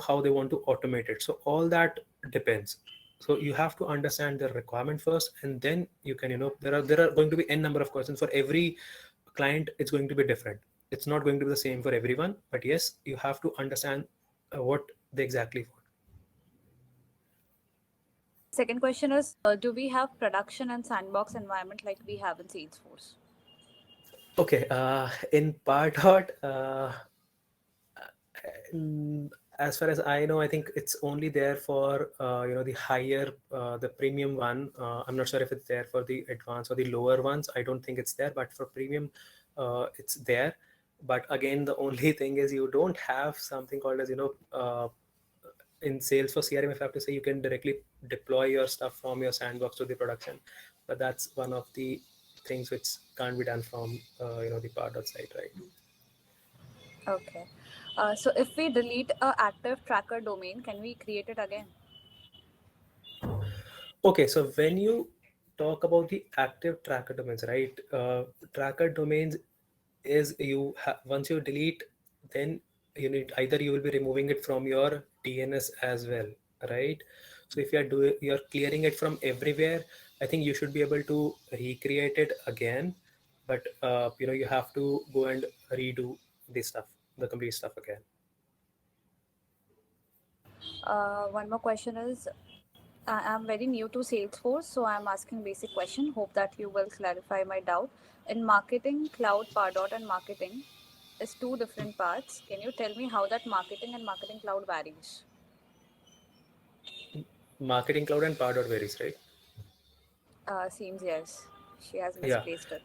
how they want to automate it. So all that depends. So you have to understand the requirement first, and then you can, there are going to be n number of questions for every client. It's going to be different. It's not going to be the same for everyone, but yes, you have to understand what they exactly want. Second question is, do we have production and sandbox environment like we have in Salesforce? Okay, in Pardot, as far as I know, I think it's only there for the higher, the premium one. I'm not sure if it's there for the advanced or the lower ones. I don't think it's there, but for premium, it's there. But again, the only thing is you don't have something called as in Salesforce CRM. If I have to say, you can directly deploy your stuff from your sandbox to the production, but that's one of the things which can't be done from the Pardot site, right? Okay. So if we delete a active tracker domain, can we create it again? Okay, so when you talk about the active tracker domains, right? Tracker domains is once you delete, then you will be removing it from your DNS as well, right? So if you're clearing it from everywhere, I think you should be able to recreate it again, but you have to go and redo the complete stuff again. One more question is, I'm very new to Salesforce, so I'm asking basic question. Hope that you will clarify my doubt. In marketing, cloud, Pardot, and marketing is two different parts. Can you tell me how that marketing and marketing cloud varies? Marketing Cloud and Pardot varies, right? Seems yes. She has Yeah. misplaced it.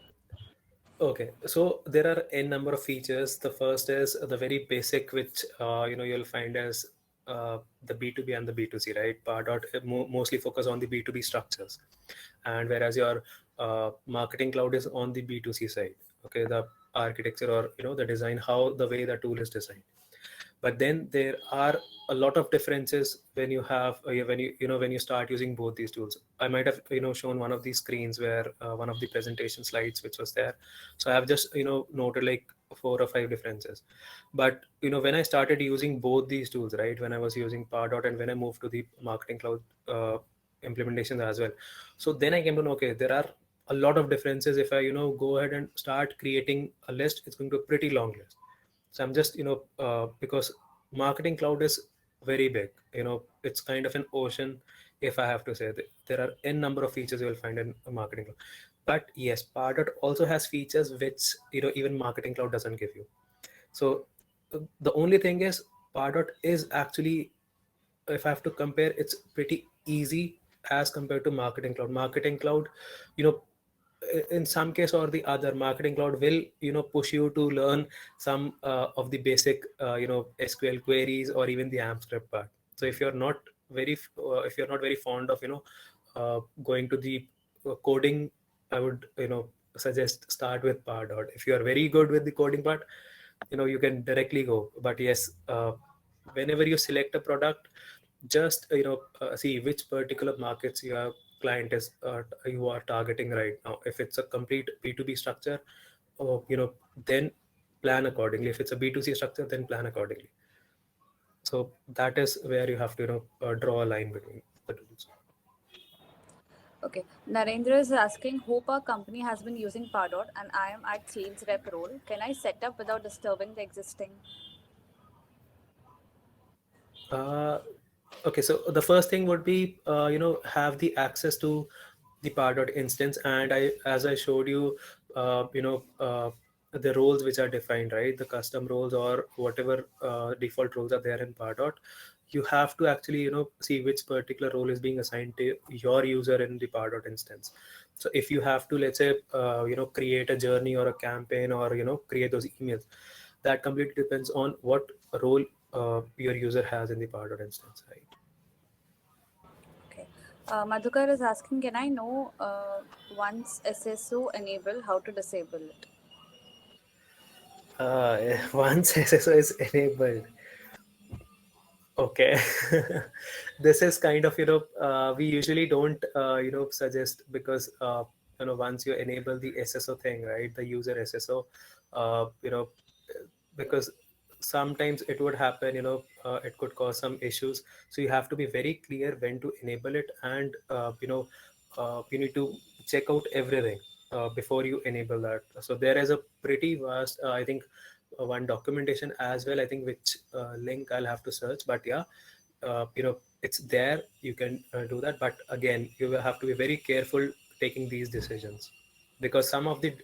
Okay, so there are n number of features. The first is the very basic, which you'll find as the B2B and the B2C, right? Pardot mostly focus on the B2B structures, and whereas your marketing cloud is on the B2C side. Okay, the architecture or the design, how the way the tool is designed. But then there are a lot of differences when you have when you start using both these tools. I might have shown one of these screens where one of the presentation slides which was there. So I have just noted like 4 or 5 differences. But when I started using both these tools, right, when I was using Pardot and when I moved to the marketing cloud implementations as well, so then I came to know, okay, there are a lot of differences. If I go ahead and start creating a list, it's going to be a pretty long list. So I'm just because marketing cloud is very big. It's kind of an ocean. If I have to say that there are n number of features you will find in a marketing cloud. But yes, Pardot also has features which even marketing cloud doesn't give you. So the only thing is Pardot is actually, if I have to compare, it's pretty easy as compared to marketing cloud. Marketing cloud, you know in some case or the other, marketing cloud will push you to learn some of the basic SQL queries or even the AMP script part. So if you're not very fond of going to the coding, I would suggest start with Pardot. If you are very good with the coding part, you can directly go. But yes, whenever you select a product, just see which particular markets your client is you are targeting right now. If it's a complete B2B structure, then plan accordingly. If it's a B2C structure, then plan accordingly. So that is where you have to draw a line between the tools. Okay. Narendra is asking, hope our company has been using Pardot and I am at sales rep role. Can I set up without disturbing the existing? uh, okay, so the first thing would be have the access to the Pardot instance. And as I showed you, the roles which are defined, right, the custom roles or whatever default roles are there in Pardot, you have to actually see which particular role is being assigned to your user in the Pardot instance. So if you have to, let's say, create a journey or a campaign or create those emails, that completely depends on what role your user has in the Pardot instance, right? Okay. Madhukar is asking, can I know once SSO enable, how to disable it? Once SSO is enabled, okay. This is kind of we usually don't suggest, because once you enable the SSO thing, right, the user SSO, uh, you know because sometimes it would happen, it could cause some issues. So you have to be very clear when to enable it. And you need to check out everything before you enable that. So there is a pretty vast, I think, one documentation as well, I think, which link I'll have to search. But yeah, it's there, you can do that. But again, you will have to be very careful taking these decisions, because some of the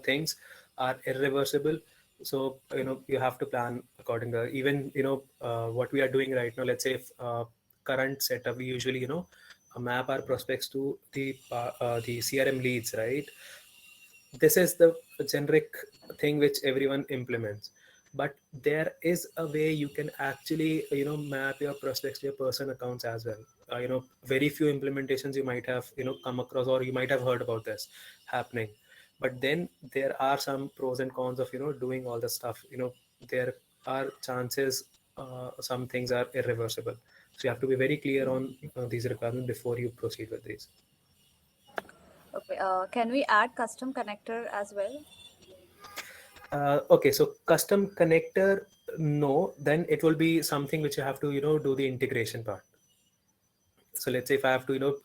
things are irreversible. So you have to plan according to, even what we are doing right now. Let's say if current setup, we usually map our prospects to the CRM leads, right? This is the generic thing which everyone implements. But there is a way you can actually map your prospects to your person accounts as well. Very few implementations you might have come across, or you might have heard about this happening. But then there are some pros and cons of doing all the stuff. There are chances, some things are irreversible. So you have to be very clear on these requirements before you proceed with these. Okay. Can we add custom connector as well? Okay, so custom connector, no, then it will be something which you have to, do the integration part. So let's say if I have to,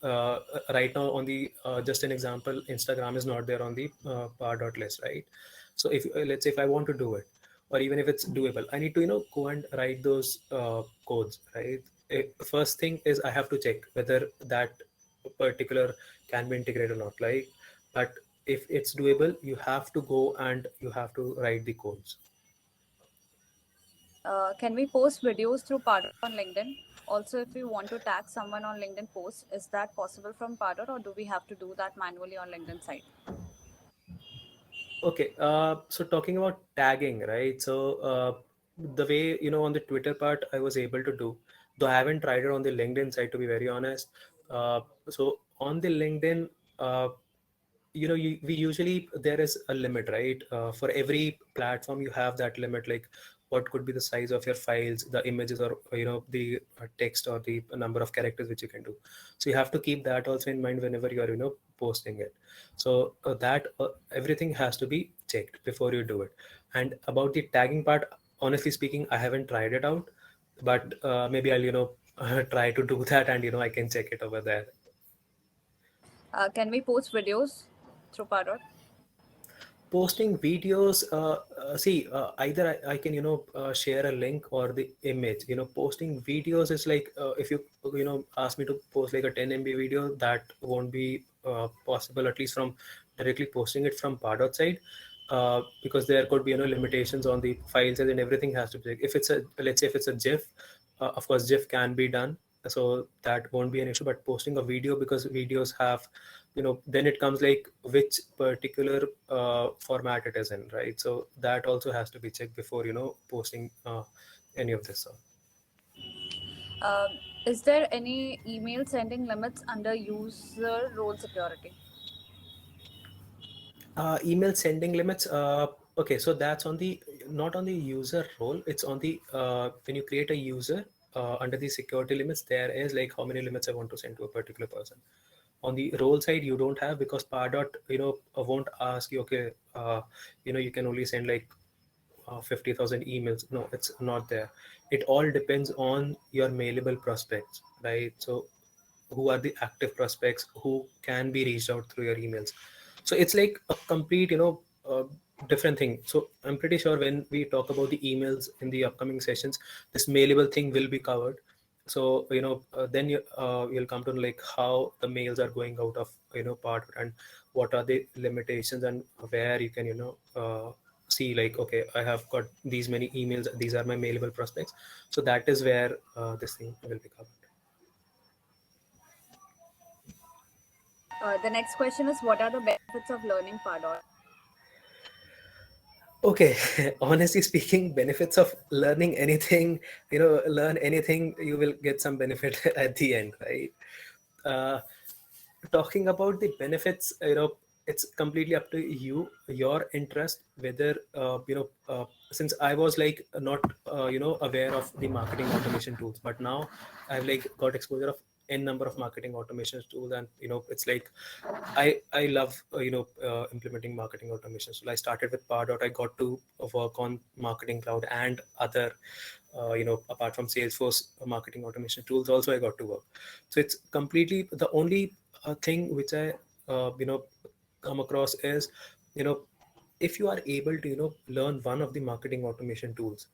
right now on the, just an example, Instagram is not there on the par list, right? So if, let's say if I want to do it, or even if it's doable, I need to, go and write those codes, right? First thing is I have to check whether that particular can be integrated or not. Like, but if it's doable, you have to go and you have to write the codes. Can we post videos through Pardot on LinkedIn? Also, if we want to tag someone on LinkedIn post, is that possible from Pardot, or do we have to do that manually on LinkedIn side? Okay, so talking about tagging, right? So the way, on the Twitter part, I was able to do, though I haven't tried it on the LinkedIn side, to be very honest. So on the LinkedIn, we usually, there is a limit, right? For every platform, you have that limit, like what could be the size of your files, the images, or the text, or the number of characters which you can do. So you have to keep that also in mind whenever you are posting it. So that everything has to be checked before you do it. And about the tagging part, honestly speaking, I haven't tried it out, but maybe I'll try to do that, and I can check it over there. Can we post videos through Pardot? Posting videos, see, either I can share a link or the image. Posting videos is like, if you ask me to post like a 10 MB video, that won't be possible, at least from directly posting it from Pardot side, because there could be limitations on the file size, and everything has to be, if it's a, let's say if it's a GIF, of course GIF can be done, so that won't be an issue. But posting a video, because videos have, then it comes like which particular format it is in, right? So that also has to be checked before posting any of this. Um, is there any email sending limits under user role security? Email sending limits, okay, so that's on the, not on the user role, it's on the when you create a user, under the security limits, there is like how many limits I want to send to a particular person. On the role side, you don't have, because Pardot won't ask you, okay, you can only send like 50,000 emails. No, it's not there. It all depends on your mailable prospects, right? So who are the active prospects who can be reached out through your emails. So it's like a complete different thing. So I'm pretty sure when we talk about the emails in the upcoming sessions, this mailable thing will be covered. So then you'll come to like how the mails are going out of part, and what are the limitations, and where you can see like, okay, I have got these many emails, these are my mailable prospects. So that is where this thing will be covered. The next question is, what are the benefits of learning Pardot? Okay, honestly speaking, benefits of learning anything, learn anything, you will get some benefit at the end, right? Uh, Talking about the benefits, it's completely up to you, your interest, whether, since I was like not, aware of the marketing automation tools, but now I've like got exposure of n number of marketing automation tools, and it's like I love implementing marketing automation. So I started with Pardot. I got to work on Marketing Cloud and other apart from Salesforce marketing automation tools. Also, I got to work. So it's completely the only thing which I come across is, if you are able to learn one of the marketing automation tools,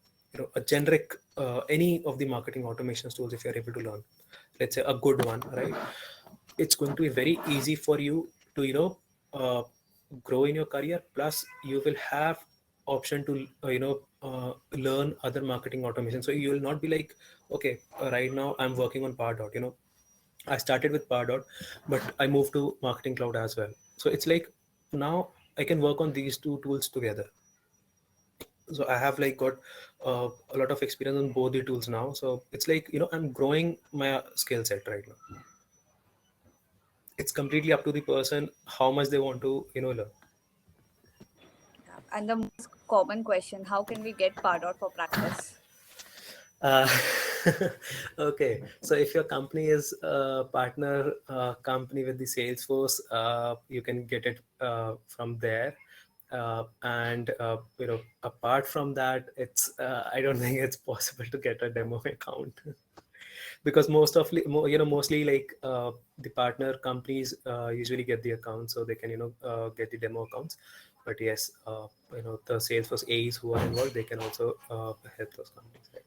a generic any of the marketing automation tools, if you're able to learn, let's say a good one, right? It's going to be very easy for you to grow in your career. Plus you will have option to learn other marketing automation. So you will not be like, okay, right now I'm working on Pardot. I started with Pardot, but I moved to Marketing Cloud as well. So it's like now I can work on these two tools together. So I have like got a lot of experience on both the tools now. So it's like I'm growing my skill set right now. It's completely up to the person how much they want to learn. And the most common question, how can we get Pardot for practice? uh, okay, so if your company is a partner company with the Salesforce, you can get it from there. And apart from that, it's I don't think it's possible to get a demo account. Because mostly like the partner companies usually get the account, so they can get the demo accounts. But yes, the Salesforce AEs who are involved, they can also help those companies, right?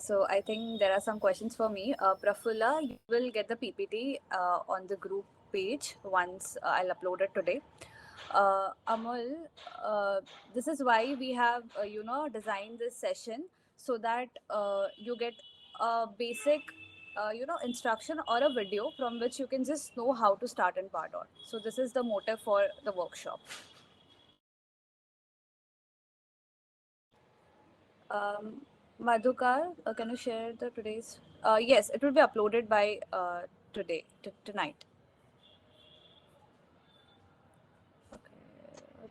So I think there are some questions for me. Prafulla, you will get the PPT on the group page once I'll upload it today. Amol, this is why we have, designed this session so that you get a basic, instruction or a video from which you can just know how to start in Pardot. So this is the motive for the workshop. Madhukar, can you share the today's? Yes, it will be uploaded by today, tonight. Okay.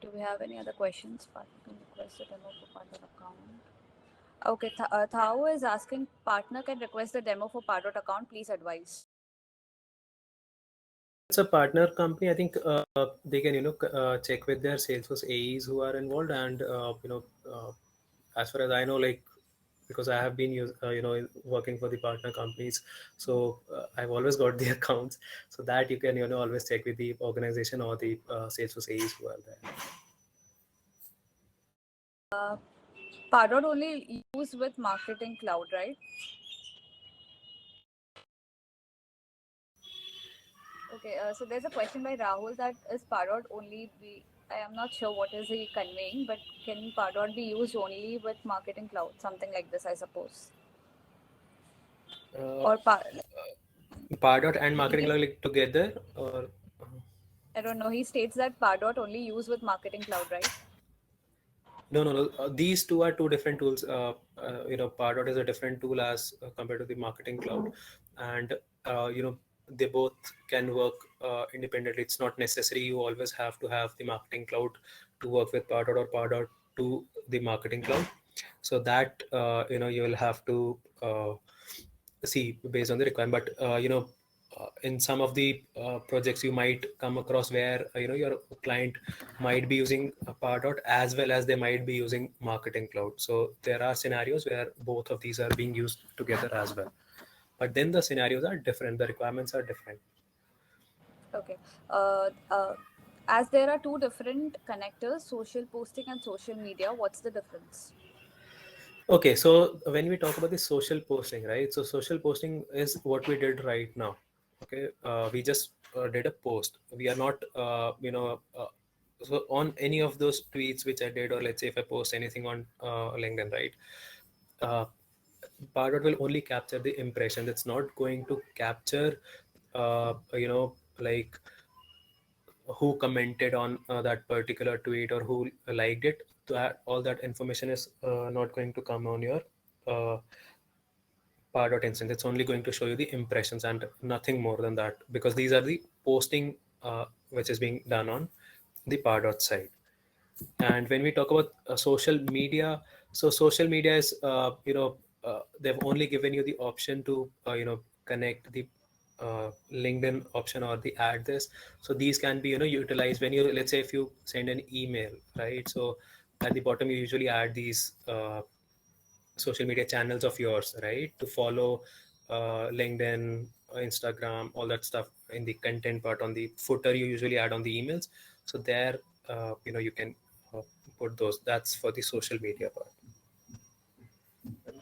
Do we have any other questions? Partner can request a demo for Pardot account. Okay, Thao is asking, partner can request the demo for Pardot account. Please advise. It's a partner company. I think they can check with their Salesforce AEs who are involved, and as far as I know, like because I have been working for the partner companies, so I've always got the accounts, so that you can always check with the organization or the Salesforce AEs who are there. Pardot only used with Marketing Cloud, right? Okay, so there's a question by Rahul that is Pardot only be. I am not sure what is he conveying, but can Pardot be used only with Marketing Cloud? Something like this, I suppose. Uh, Or Pardot and Marketing Cloud like together, or I don't know. He states that Pardot only used with Marketing Cloud, right? no. These two are two different tools. Pardot is a different tool as compared to the Marketing Cloud, and they both can work independently. It's not necessary you always have to have the Marketing Cloud to work with Pardot or Pardot to the Marketing Cloud. So that you will have to see based on the requirement. But in some of the projects you might come across where your client might be using Pardot as well as they might be using Marketing Cloud. So there are scenarios where both of these are being used together as well. But then the scenarios are different. The requirements are different. Okay. Uh, uh, as there are two different connectors, social posting and social media, what's the difference? Okay, so when we talk about the social posting, right? So social posting is what we did right now. Okay, we just did a post. We are not, so on any of those tweets which I did, or let's say if I post anything on LinkedIn, right? Uh, Pardot will only capture the impression. It's not going to capture, like who commented on that particular tweet or who liked it. That all that information is not going to come on your uh, Pardot instance. It's only going to show you the impressions and nothing more than that, because these are the posting which is being done on the Pardot side. And when we talk about social media, so social media is they've only given you the option to connect the LinkedIn option or the add this. So these can be utilized when you, let's say if you send an email, right? So at the bottom you usually add these social media channels of yours, right? To follow LinkedIn, Instagram, all that stuff in the content part. On the footer you usually add on the emails. So there you can put those. That's for the social media part.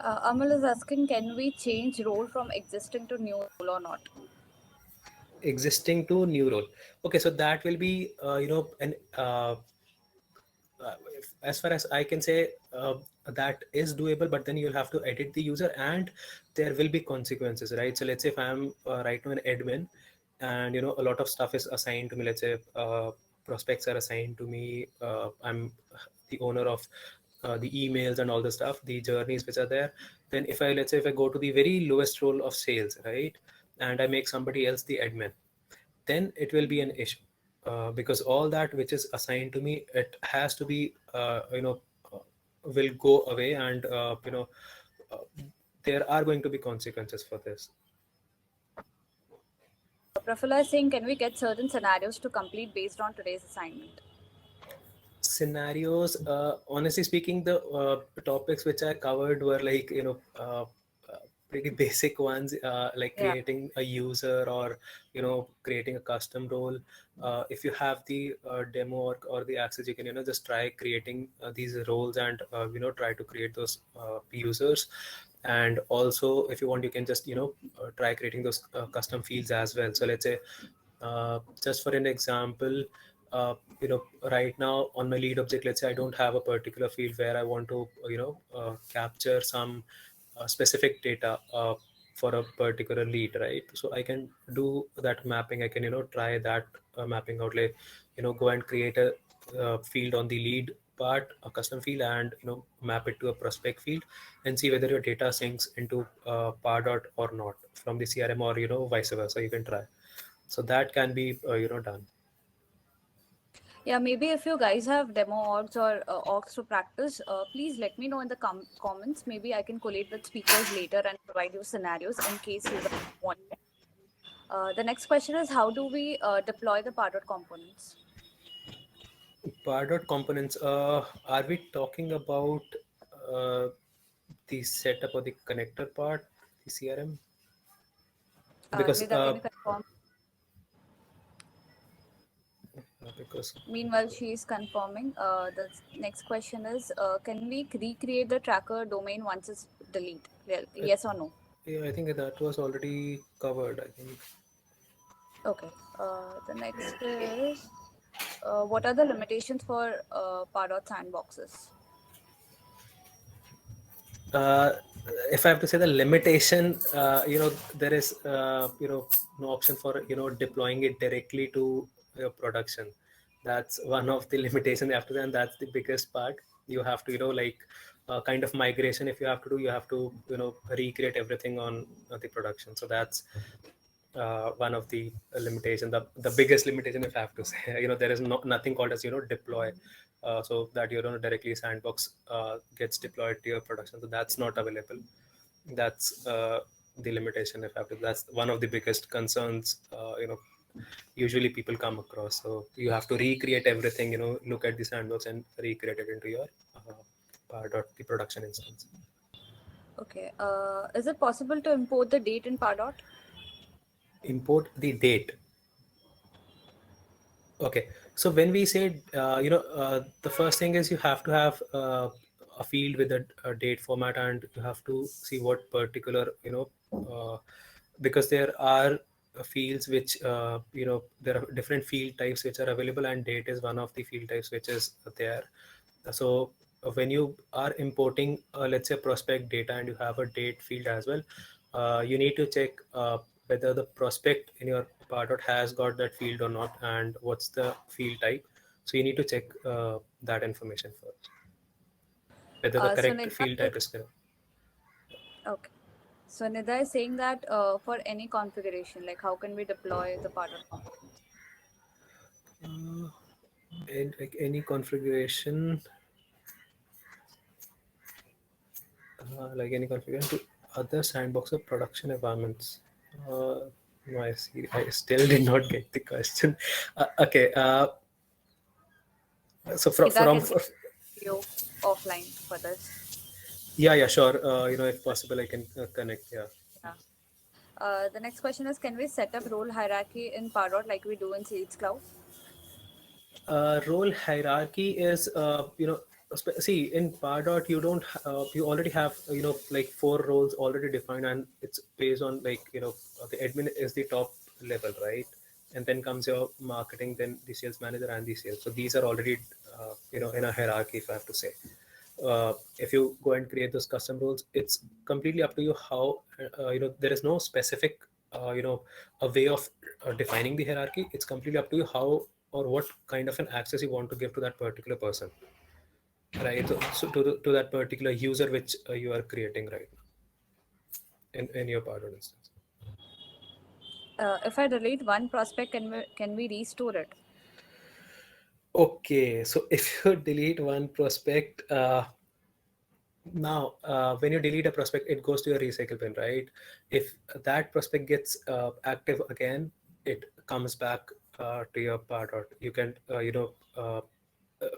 Amal is asking, can we change role from existing to new role or not? Existing to new role. Okay, so that will be an as far as I can say, that is doable, but then you'll have to edit the user and there will be consequences, right? So let's say if I'm right now an admin and a lot of stuff is assigned to me, let's say prospects are assigned to me, I'm the owner of the emails and all the stuff, the journeys which are there. Then if I, let's say if I go to the very lowest role of sales, right, and I make somebody else the admin, then it will be an issue, because all that which is assigned to me, it has to be will go away, and uh, there are going to be consequences for this. Prafula is saying, can we get certain scenarios to complete based on today's assignment? Scenarios, honestly speaking, the topics which I covered were like pretty basic ones, like Yeah. creating a user or creating a custom role. If you have the demo or the access, you can just try creating these roles and try to create those users. And also if you want, you can just try creating those custom fields as well. So let's say just for an example, right now on my lead object, let's say I don't have a particular field where I want to, capture some specific data for a particular lead, right? So I can do that mapping. I can, try that mapping out, like, go and create a field on the lead part, a custom field, and, map it to a prospect field and see whether your data syncs into Pardot or not from the CRM, or, vice versa. You can try. So that can be, done. Yeah, maybe if you guys have demo orgs or orgs to practice, please let me know in the comments. Maybe I can collate with speakers later and provide you scenarios in case you guys want it. The next question is, how do we deploy the Pardot components? Pardot components, are we talking about uh, the setup or the connector part, the CRM? Because Nida, can you confirm? because Meanwhile, she is confirming. The next question is, can we recreate the tracker domain once it's deleted? Well, yes or no? yeah, I think that was already covered. I think. Okay. The next is, what are the limitations for Pardot sandboxes? Uh, if I have to say the limitation, there is no option for deploying it directly to your production. That's one of the limitation after that, and that's the biggest part. You have to kind of migration. If you have to do, you have to recreate everything on the production. So that's one of the limitation, the biggest limitation, if I have to say. There is nothing called as deploy, so that directly sandbox gets deployed to your production. So that's not available. That's the limitation, if I have to. That's one of the biggest concerns usually people come across. So you have to recreate everything, look at the sandbox and recreate it into your part of the production instance. Okay. Is it possible to import the date in Pardot? Import the date. Okay, so when we say, the first thing is you have to have a field with a date format, and you have to see what particular, because there are fields which, there are different field types which are available, and date is one of the field types which is there. So when you are importing, let's say, prospect data, and you have a date field as well, you need to check whether the prospect in your Pardot has got that field or not, and what's the field type. So you need to check that information first, whether the So correct Nida field type is correct. okay. So Nida is saying that for any configuration, like how can we deploy the Pardot components? And like any configuration, like any configuration to other sandbox or production environments. No, I see. I still did not get the question. Okay. So Nida from can take you offline for this. yeah, sure. If possible, I can connect. Yeah. Yeah. The next question is, can we set up role hierarchy in Pardot like we do in Sales Cloud? Role hierarchy is, see, in Pardot you don't you already have like 4 roles already defined, and it's based on, like, the admin is the top level, right? And then comes your marketing, then the sales manager, and the sales. So these are already in a hierarchy, if I have to say. If you go and create those custom roles, it's completely up to you how, there is no specific a way of defining the hierarchy. It's completely up to you how or what kind of an access you want to give to that particular person, right? So to that particular user which you are creating right now in your Pardot instance. If I delete one prospect, can we restore it? Okay, so if you delete one prospect, now when you delete a prospect, it goes to your recycle bin, right? If that prospect gets active again, it comes back to your Pardot. You can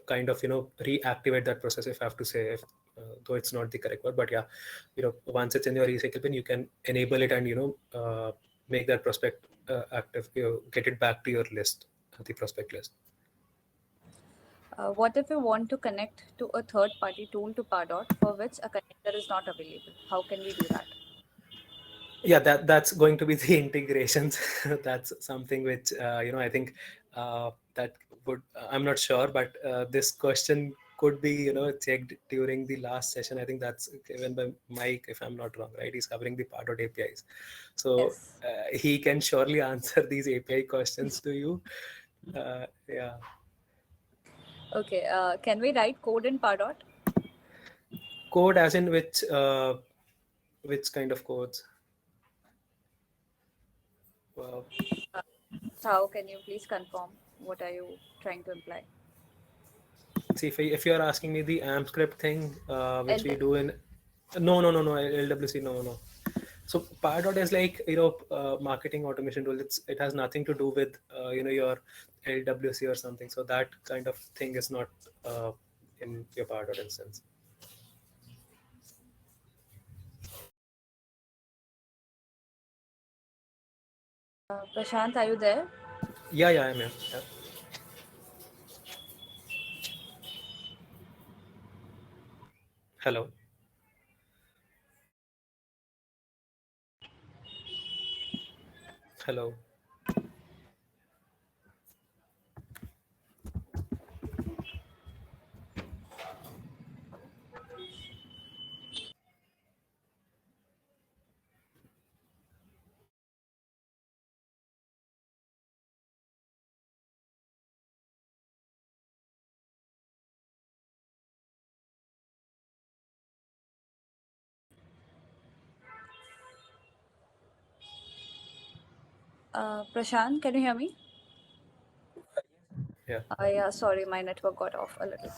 kind of reactivate that process, if I have to say, if, though it's not the correct word, but yeah, once it's in your recycle bin, you can enable it and make that prospect active. Get it back to your list, the prospect list. What if we want to connect to a third-party tool to Pardot for which a connector is not available? How can we do that? Yeah, that's going to be the integrations. That's something which I think that I'm not sure, but this question could be, checked during the last session. I think that's given by Mike, if I'm not wrong, right? He's covering the Pardot APIs. So Yes. he can surely answer these API questions to you. Yeah. Okay. Can we write code in Pardot? Code as in which kind of codes? Wow. How can you please confirm? What are you trying to imply? See, if you're asking me the AMP script thing, which we LW. do in, no, LWC, no. So Pardot is like, marketing automation tool. It has nothing to do with, your LWC or something. So that kind of thing is not in your Pardot instance. Prashant, are you there? Yeah, I'm here. Yeah. Hello. Hello. Prashant, can you hear me? Yeah. Yeah, sorry, my network got off a little.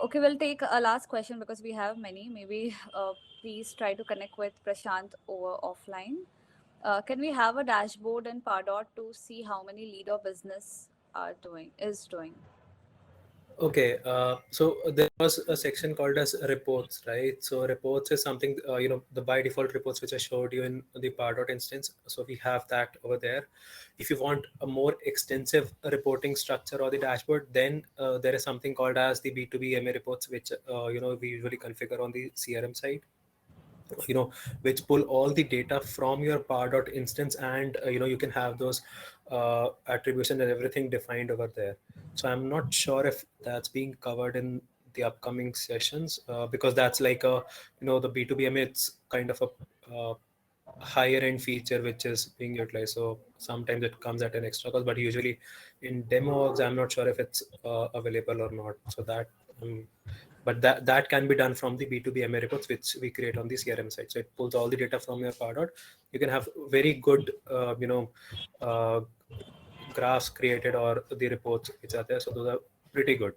Okay, we'll take a last question because we have many. Maybe please try to connect with Prashant over offline. Can we have a dashboard in Pardot to see how many lead or business is doing? Okay, so there was a section called as reports, right? So reports is something, the by default reports which I showed you in the Pardot instance. So we have that over there. If you want a more extensive reporting structure or the dashboard, then there is something called as the B2B MA reports, which, we usually configure on the CRM side, which pull all the data from your Pardot instance, and you can have those attribution and everything defined over there. So I'm not sure if that's being covered in the upcoming sessions, because that's like the B2BM, it's kind of a higher end feature which is being utilized. So sometimes it comes at an extra cost, but usually in demos, I'm not sure if it's available or not. So that, but that can be done from the B2B MA reports, which we create on the CRM side. So it pulls all the data from your Pardot. You can have very good, graphs created or the reports which are there. So those are pretty good.